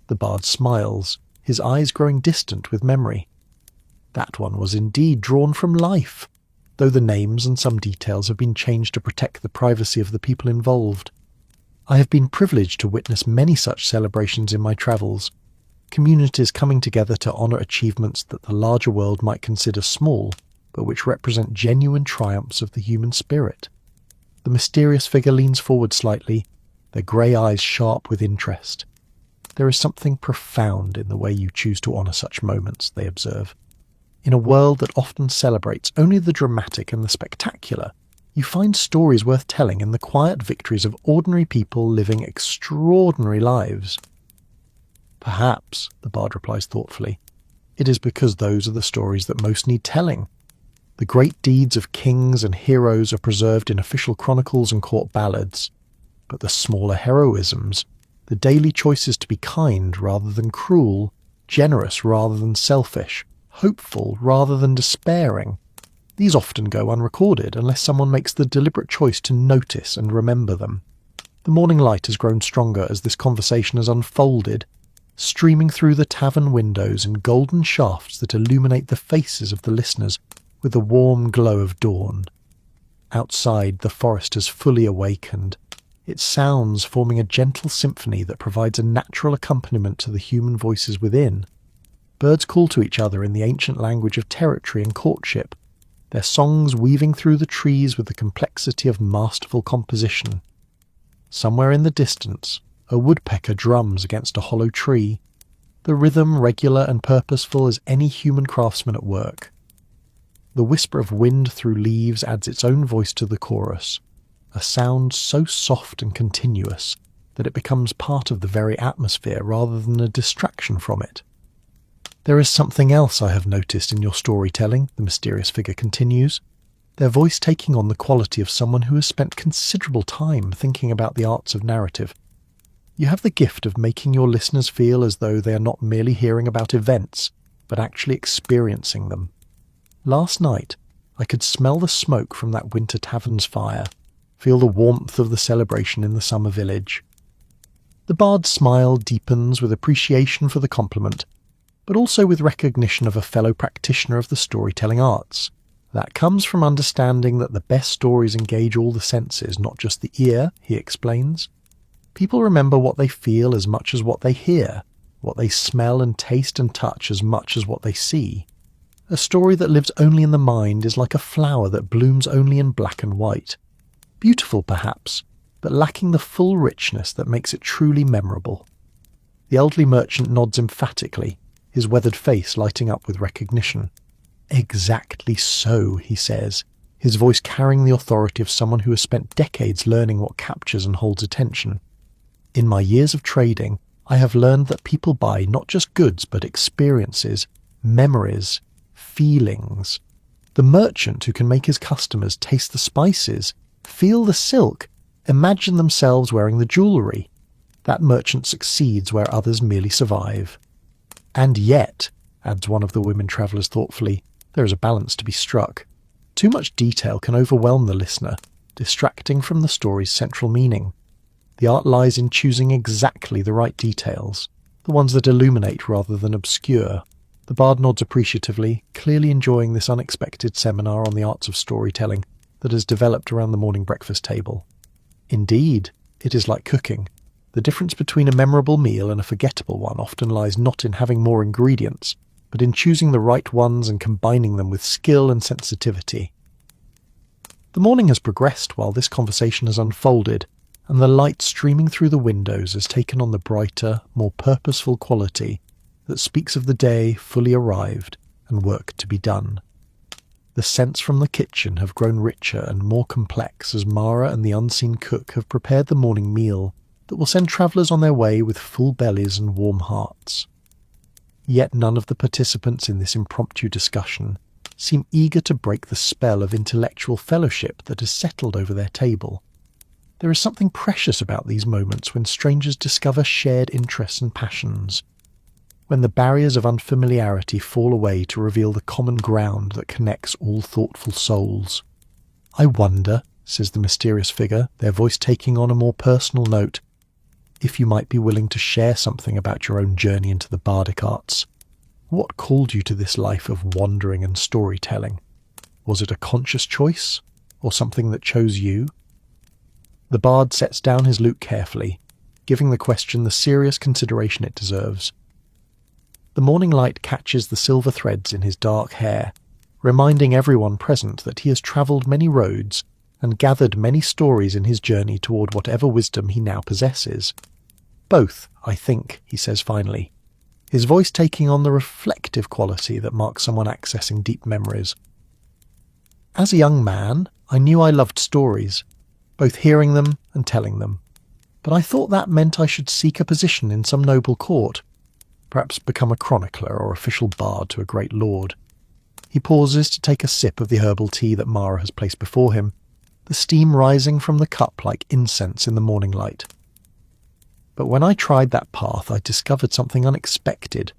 The bard smiles, his eyes growing distant with memory. "That one was indeed drawn from life, though the names and some details have been changed to protect the privacy of the people involved. I have been privileged to witness many such celebrations in my travels, communities coming together to honour achievements that the larger world might consider small, but which represent genuine triumphs of the human spirit." The mysterious figure leans forward slightly, their grey eyes sharp with interest. "There is something profound in the way you choose to honour such moments," they observe. "In a world that often celebrates only the dramatic and the spectacular, you find stories worth telling in the quiet victories of ordinary people living extraordinary lives." "Perhaps," the bard replies thoughtfully, "it is because those are the stories that most need telling. The great deeds of kings and heroes are preserved in official chronicles and court ballads, but the smaller heroisms, the daily choices to be kind rather than cruel, generous rather than selfish, hopeful rather than despairing, these often go unrecorded unless someone makes the deliberate choice to notice and remember them." The morning light has grown stronger as this conversation has unfolded, streaming through the tavern windows in golden shafts that illuminate the faces of the listeners with the warm glow of dawn. Outside, the forest has fully awakened, its sounds forming a gentle symphony that provides a natural accompaniment to the human voices within. Birds call to each other in the ancient language of territory and courtship, their songs weaving through the trees with the complexity of masterful composition. Somewhere in the distance, a woodpecker drums against a hollow tree, the rhythm regular and purposeful as any human craftsman at work. The whisper of wind through leaves adds its own voice to the chorus, a sound so soft and continuous that it becomes part of the very atmosphere rather than a distraction from it. "There is something else I have noticed in your storytelling," the mysterious figure continues, their voice taking on the quality of someone who has spent considerable time thinking about the arts of narrative. "You have the gift of making your listeners feel as though they are not merely hearing about events, but actually experiencing them. Last night, I could smell the smoke from that Winter Tavern's fire, feel the warmth of the celebration in the summer village." The bard's smile deepens with appreciation for the compliment, but also with recognition of a fellow practitioner of the storytelling arts. That comes from understanding that the best stories engage all the senses, not just the ear, he explains. People remember what they feel as much as what they hear, what they smell and taste and touch as much as what they see. A story that lives only in the mind is like a flower that blooms only in black and white. Beautiful, perhaps, but lacking the full richness that makes it truly memorable. The elderly merchant nods emphatically, his weathered face lighting up with recognition. "Exactly so," he says, his voice carrying the authority of someone who has spent decades learning what captures and holds attention. "In my years of trading, I have learned that people buy not just goods but experiences, memories, feelings. The merchant who can make his customers taste the spices, feel the silk, imagine themselves wearing the jewellery. That merchant succeeds where others merely survive. And yet," adds one of the women travellers thoughtfully, "there is a balance to be struck. Too much detail can overwhelm the listener, distracting from the story's central meaning. The art lies in choosing exactly the right details, the ones that illuminate rather than obscure." The bard nods appreciatively, clearly enjoying this unexpected seminar on the arts of storytelling that has developed around the morning breakfast table. "Indeed, it is like cooking. The difference between a memorable meal and a forgettable one often lies not in having more ingredients, but in choosing the right ones and combining them with skill and sensitivity." The morning has progressed while this conversation has unfolded, and the light streaming through the windows has taken on the brighter, more purposeful quality that speaks of the day fully arrived and work to be done. The scents from the kitchen have grown richer and more complex as Mara and the unseen cook have prepared the morning meal that will send travellers on their way with full bellies and warm hearts. Yet none of the participants in this impromptu discussion seem eager to break the spell of intellectual fellowship that has settled over their table. There is something precious about these moments when strangers discover shared interests and passions, when the barriers of unfamiliarity fall away to reveal the common ground that connects all thoughtful souls. "I wonder," says the mysterious figure, their voice taking on a more personal note, "if you might be willing to share something about your own journey into the bardic arts. What called you to this life of wandering and storytelling? Was it a conscious choice, or something that chose you?" The bard sets down his lute carefully, giving the question the serious consideration it deserves. The morning light catches the silver threads in his dark hair, reminding everyone present that he has travelled many roads and gathered many stories in his journey toward whatever wisdom he now possesses. "Both, I think," he says finally, his voice taking on the reflective quality that marks someone accessing deep memories. "As a young man, I knew I loved stories, both hearing them and telling them. But I thought that meant I should seek a position in some noble court, perhaps become a chronicler or official bard to a great lord." He pauses to take a sip of the herbal tea that Mara has placed before him, the steam rising from the cup like incense in the morning light. "But when I tried that path, I discovered something unexpected.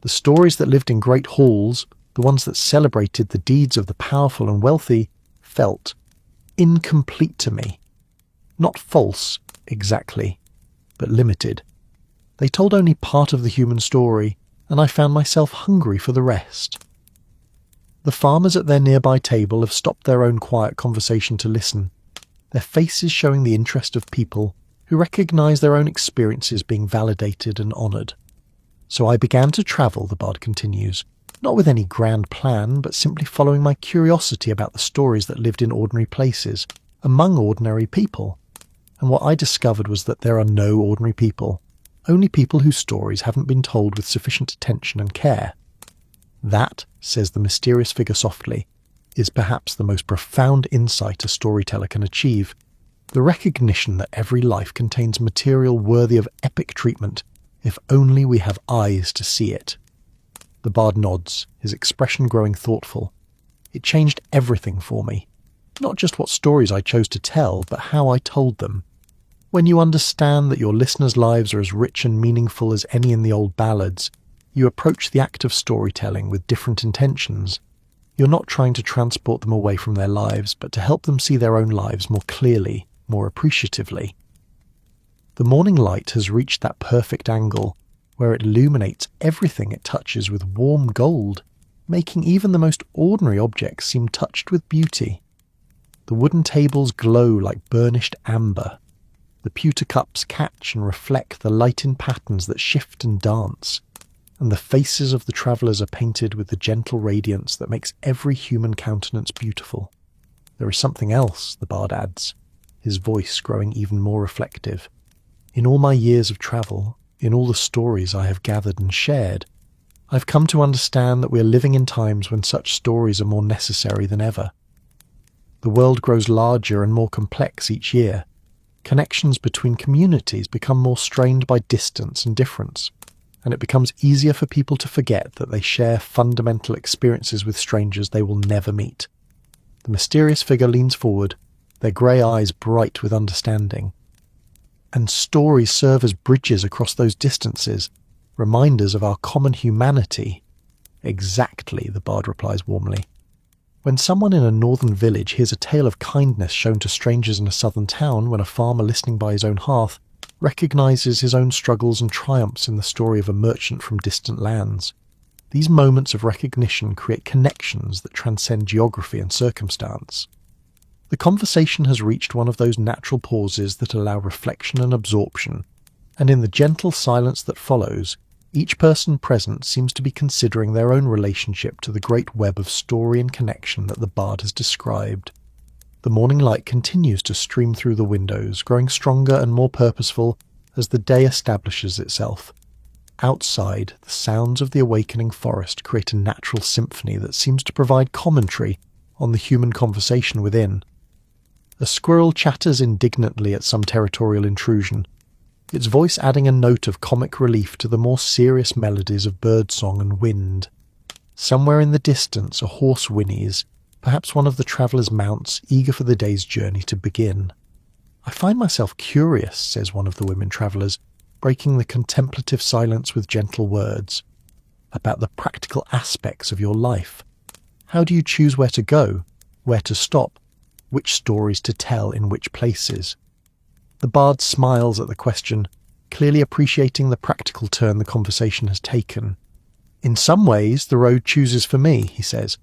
The stories that lived in great halls, the ones that celebrated the deeds of the powerful and wealthy, felt incomplete to me. Not false, exactly, but limited. They told only part of the human story, and I found myself hungry for the rest." The farmers at their nearby table have stopped their own quiet conversation to listen, their faces showing the interest of people who recognise their own experiences being validated and honoured. "So I began to travel," the bard continues, "not with any grand plan, but simply following my curiosity about the stories that lived in ordinary places, among ordinary people. And what I discovered was that there are no ordinary people, only people whose stories haven't been told with sufficient attention and care. That," says the mysterious figure softly, "is perhaps the most profound insight a storyteller can achieve, the recognition that every life contains material worthy of epic treatment, if only we have eyes to see it." The bard nods, his expression growing thoughtful. "It changed everything for me. Not just what stories I chose to tell, but how I told them. When you understand that your listeners' lives are as rich and meaningful as any in the old ballads, you approach the act of storytelling with different intentions. You're not trying to transport them away from their lives, but to help them see their own lives more clearly, more appreciatively. The morning light has reached that perfect angle where it illuminates everything it touches with warm gold, making even the most ordinary objects seem touched with beauty. The wooden tables glow like burnished amber. The pewter cups catch and reflect the light in patterns that shift and dance, and the faces of the travellers are painted with the gentle radiance that makes every human countenance beautiful. There is something else," the bard adds, his voice growing even more reflective. "In all my years of travel, in all the stories I have gathered and shared, I've come to understand that we are living in times when such stories are more necessary than ever. The world grows larger and more complex each year. Connections between communities become more strained by distance and difference, and it becomes easier for people to forget that they share fundamental experiences with strangers they will never meet. The mysterious figure leans forward, their grey eyes bright with understanding. And stories serve as bridges across those distances, reminders of our common humanity. Exactly, the bard replies warmly. When someone in a northern village hears a tale of kindness shown to strangers in a southern town, when a farmer listening by his own hearth recognises his own struggles and triumphs in the story of a merchant from distant lands, these moments of recognition create connections that transcend geography and circumstance. The conversation has reached one of those natural pauses that allow reflection and absorption, and in the gentle silence that follows, each person present seems to be considering their own relationship to the great web of story and connection that the bard has described. The morning light continues to stream through the windows, growing stronger and more purposeful as the day establishes itself. Outside, the sounds of the awakening forest create a natural symphony that seems to provide commentary on the human conversation within. A squirrel chatters indignantly at some territorial intrusion, its voice adding a note of comic relief to the more serious melodies of birdsong and wind. Somewhere in the distance a horse whinnies, perhaps one of the traveller's mounts, eager for the day's journey to begin. "I find myself curious," says one of the women travellers, breaking the contemplative silence with gentle words, "about the practical aspects of your life. How do you choose where to go, where to stop, which stories to tell in which places?" The bard smiles at the question, clearly appreciating the practical turn the conversation has taken. "In some ways, the road chooses for me," he says.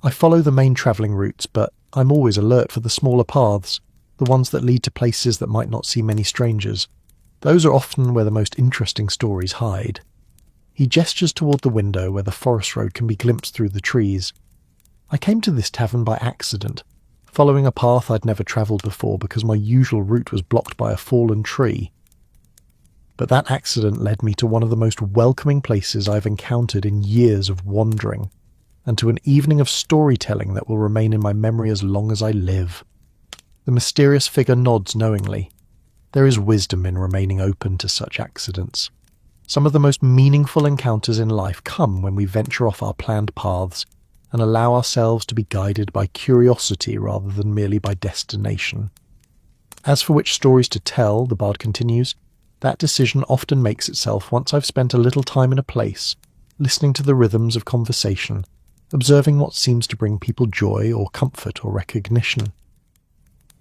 "I follow the main travelling routes, but I'm always alert for the smaller paths, the ones that lead to places that might not see many strangers. Those are often where the most interesting stories hide." He gestures toward the window where the forest road can be glimpsed through the trees. "I came to this tavern by accident, following a path I'd never travelled before because my usual route was blocked by a fallen tree. But that accident led me to one of the most welcoming places I've encountered in years of wandering, and to an evening of storytelling that will remain in my memory as long as I live." The mysterious figure nods knowingly. There is wisdom in remaining open to such accidents. Some of the most meaningful encounters in life come when we venture off our planned paths and allow ourselves to be guided by curiosity rather than merely by destination. As for which stories to tell, the bard continues, that decision often makes itself once I've spent a little time in a place, listening to the rhythms of conversation, observing what seems to bring people joy or comfort or recognition.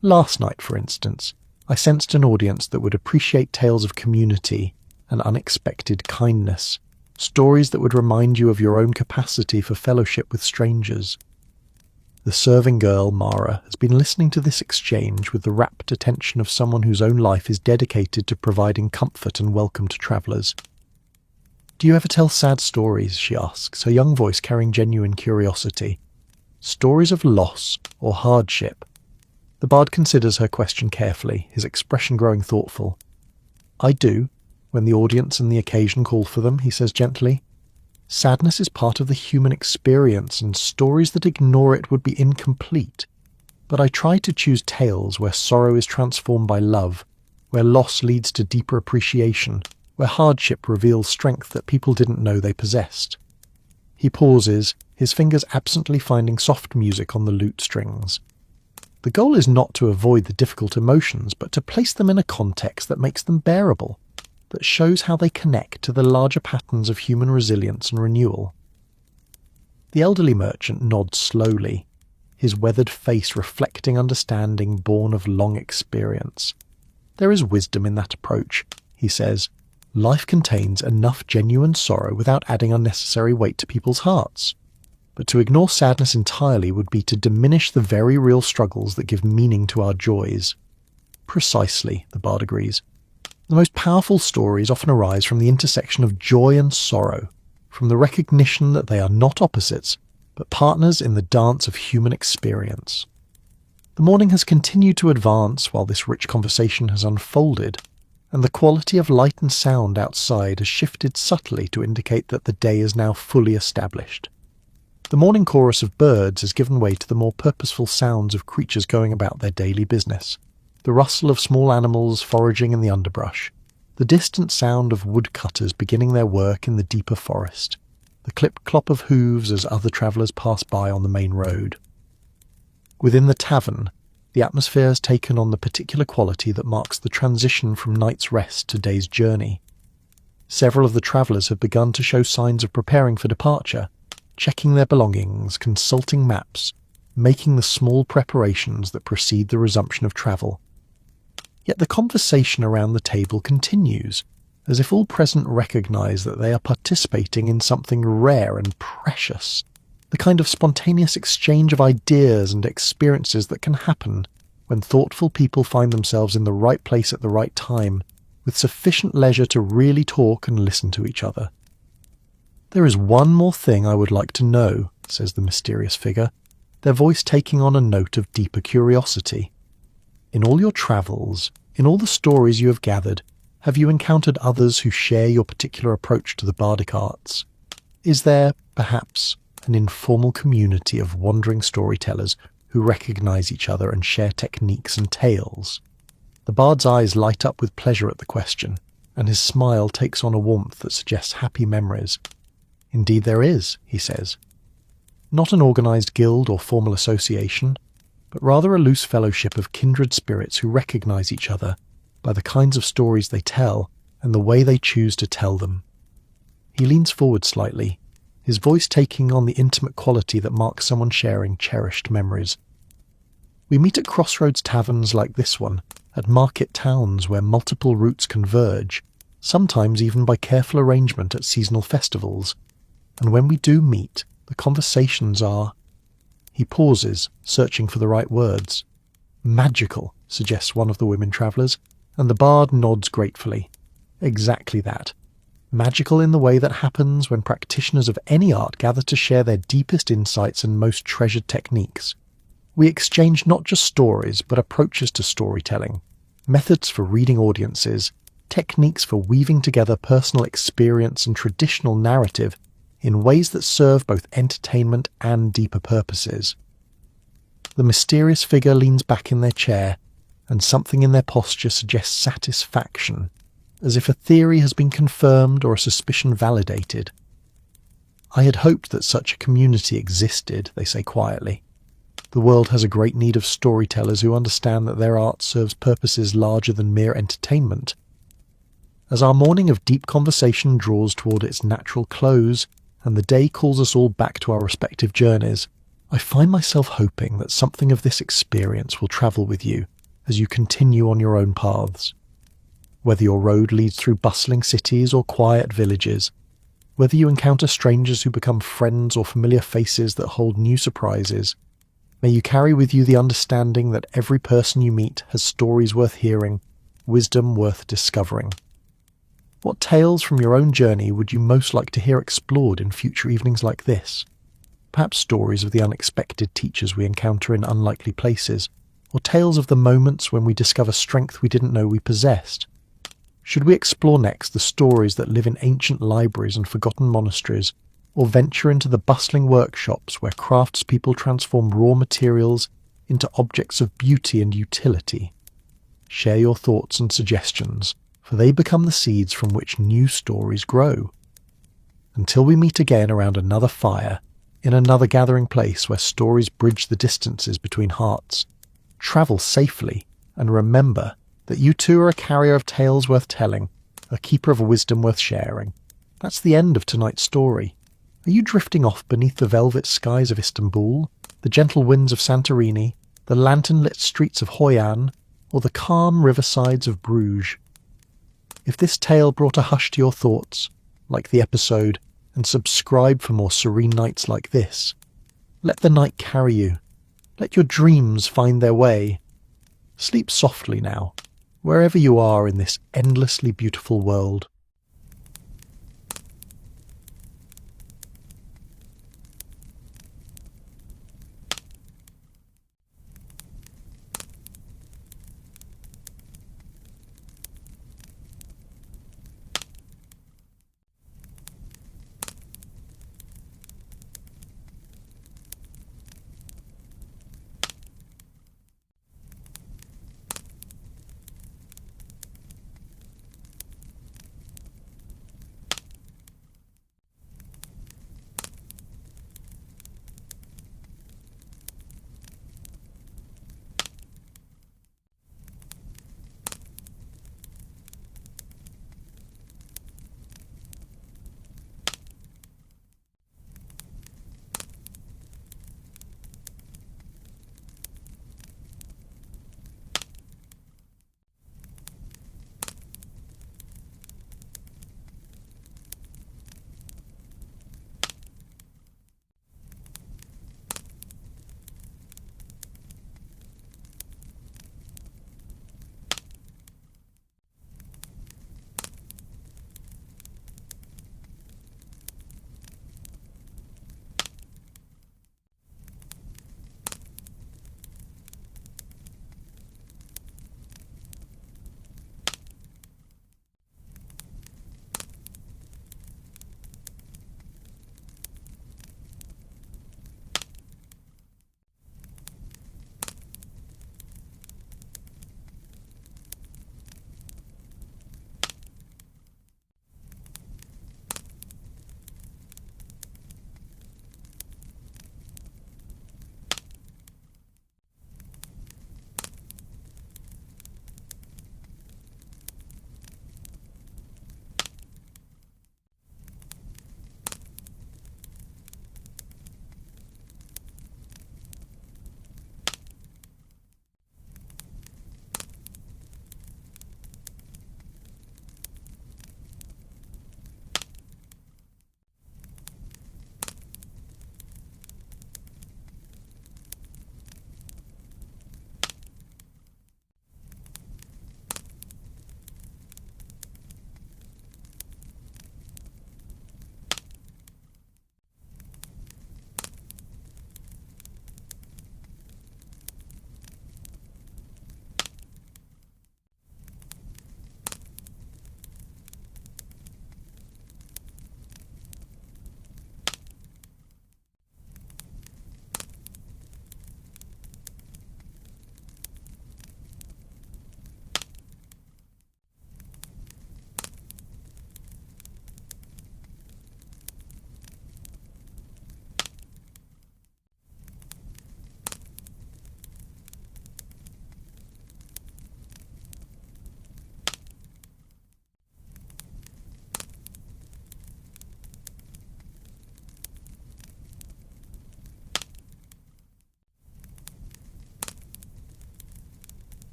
Last night, for instance, I sensed an audience that would appreciate tales of community and unexpected kindness, stories that would remind you of your own capacity for fellowship with strangers. The serving girl, Mara, has been listening to this exchange with the rapt attention of someone whose own life is dedicated to providing comfort and welcome to travellers. "Do you ever tell sad stories?" she asks, her young voice carrying genuine curiosity. "Stories of loss or hardship?" The bard considers her question carefully, his expression growing thoughtful. "I do, when the audience and the occasion call for them," he says gently. "Sadness is part of the human experience, and stories that ignore it would be incomplete. But I try to choose tales where sorrow is transformed by love, where loss leads to deeper appreciation, where hardship reveals strength that people didn't know they possessed." He pauses, his fingers absently finding soft music on the lute strings. The goal is not to avoid the difficult emotions, but to place them in a context that makes them bearable, that shows how they connect to the larger patterns of human resilience and renewal. The elderly merchant nods slowly, his weathered face reflecting understanding born of long experience. "There is wisdom in that approach," he says. "Life contains enough genuine sorrow without adding unnecessary weight to people's hearts. But to ignore sadness entirely would be to diminish the very real struggles that give meaning to our joys." "Precisely," the bard agrees. "The most powerful stories often arise from the intersection of joy and sorrow, from the recognition that they are not opposites, but partners in the dance of human experience." The morning has continued to advance while this rich conversation has unfolded, and the quality of light and sound outside has shifted subtly to indicate that the day is now fully established. The morning chorus of birds has given way to the more purposeful sounds of creatures going about their daily business, the rustle of small animals foraging in the underbrush, the distant sound of woodcutters beginning their work in the deeper forest, the clip-clop of hooves as other travellers pass by on the main road. Within the tavern, the atmosphere has taken on the particular quality that marks the transition from night's rest to day's journey. Several of the travellers have begun to show signs of preparing for departure, checking their belongings, consulting maps, making the small preparations that precede the resumption of travel. Yet the conversation around the table continues, as if all present recognise that they are participating in something rare and precious, the kind of spontaneous exchange of ideas and experiences that can happen when thoughtful people find themselves in the right place at the right time, with sufficient leisure to really talk and listen to each other. "There is one more thing I would like to know," says the mysterious figure, their voice taking on a note of deeper curiosity. "In all your travels, in all the stories you have gathered, have you encountered others who share your particular approach to the bardic arts? Is there, perhaps, an informal community of wandering storytellers who recognise each other and share techniques and tales?" The bard's eyes light up with pleasure at the question, and his smile takes on a warmth that suggests happy memories. "Indeed there is," he says. "Not an organised guild or formal association, but rather a loose fellowship of kindred spirits who recognise each other by the kinds of stories they tell and the way they choose to tell them." He leans forward slightly, his voice taking on the intimate quality that marks someone sharing cherished memories. "We meet at crossroads taverns like this one, at market towns where multiple routes converge, sometimes even by careful arrangement at seasonal festivals. And when we do meet, the conversations are—" He pauses, searching for the right words. "Magical," suggests one of the women travellers, and the bard nods gratefully. Exactly that. Magical in the way that happens when practitioners of any art gather to share their deepest insights and most treasured techniques. We exchange not just stories, but approaches to storytelling, methods for reading audiences, techniques for weaving together personal experience and traditional narrative in ways that serve both entertainment and deeper purposes. The mysterious figure leans back in their chair, and something in their posture suggests satisfaction, as if a theory has been confirmed or a suspicion validated. "I had hoped that such a community existed," they say quietly. "The world has a great need of storytellers who understand that their art serves purposes larger than mere entertainment." As our morning of deep conversation draws toward its natural close, and the day calls us all back to our respective journeys, I find myself hoping that something of this experience will travel with you as you continue on your own paths. Whether your road leads through bustling cities or quiet villages, whether you encounter strangers who become friends or familiar faces that hold new surprises, may you carry with you the understanding that every person you meet has stories worth hearing, wisdom worth discovering. What tales from your own journey would you most like to hear explored in future evenings like this? Perhaps stories of the unexpected teachers we encounter in unlikely places, or tales of the moments when we discover strength we didn't know we possessed. Should we explore next the stories that live in ancient libraries and forgotten monasteries, or venture into the bustling workshops where craftspeople transform raw materials into objects of beauty and utility? Share your thoughts and suggestions, for they become the seeds from which new stories grow. Until we meet again around another fire, in another gathering place where stories bridge the distances between hearts, travel safely, and remember that you too are a carrier of tales worth telling, a keeper of wisdom worth sharing. That's the end of tonight's story. Are you drifting off beneath the velvet skies of Istanbul, the gentle winds of Santorini, the lantern-lit streets of Hoi An, or the calm riversides of Bruges? If this tale brought a hush to your thoughts, like the episode, and subscribe for more serene nights like this, let the night carry you. Let your dreams find their way. Sleep softly now, wherever you are in this endlessly beautiful world.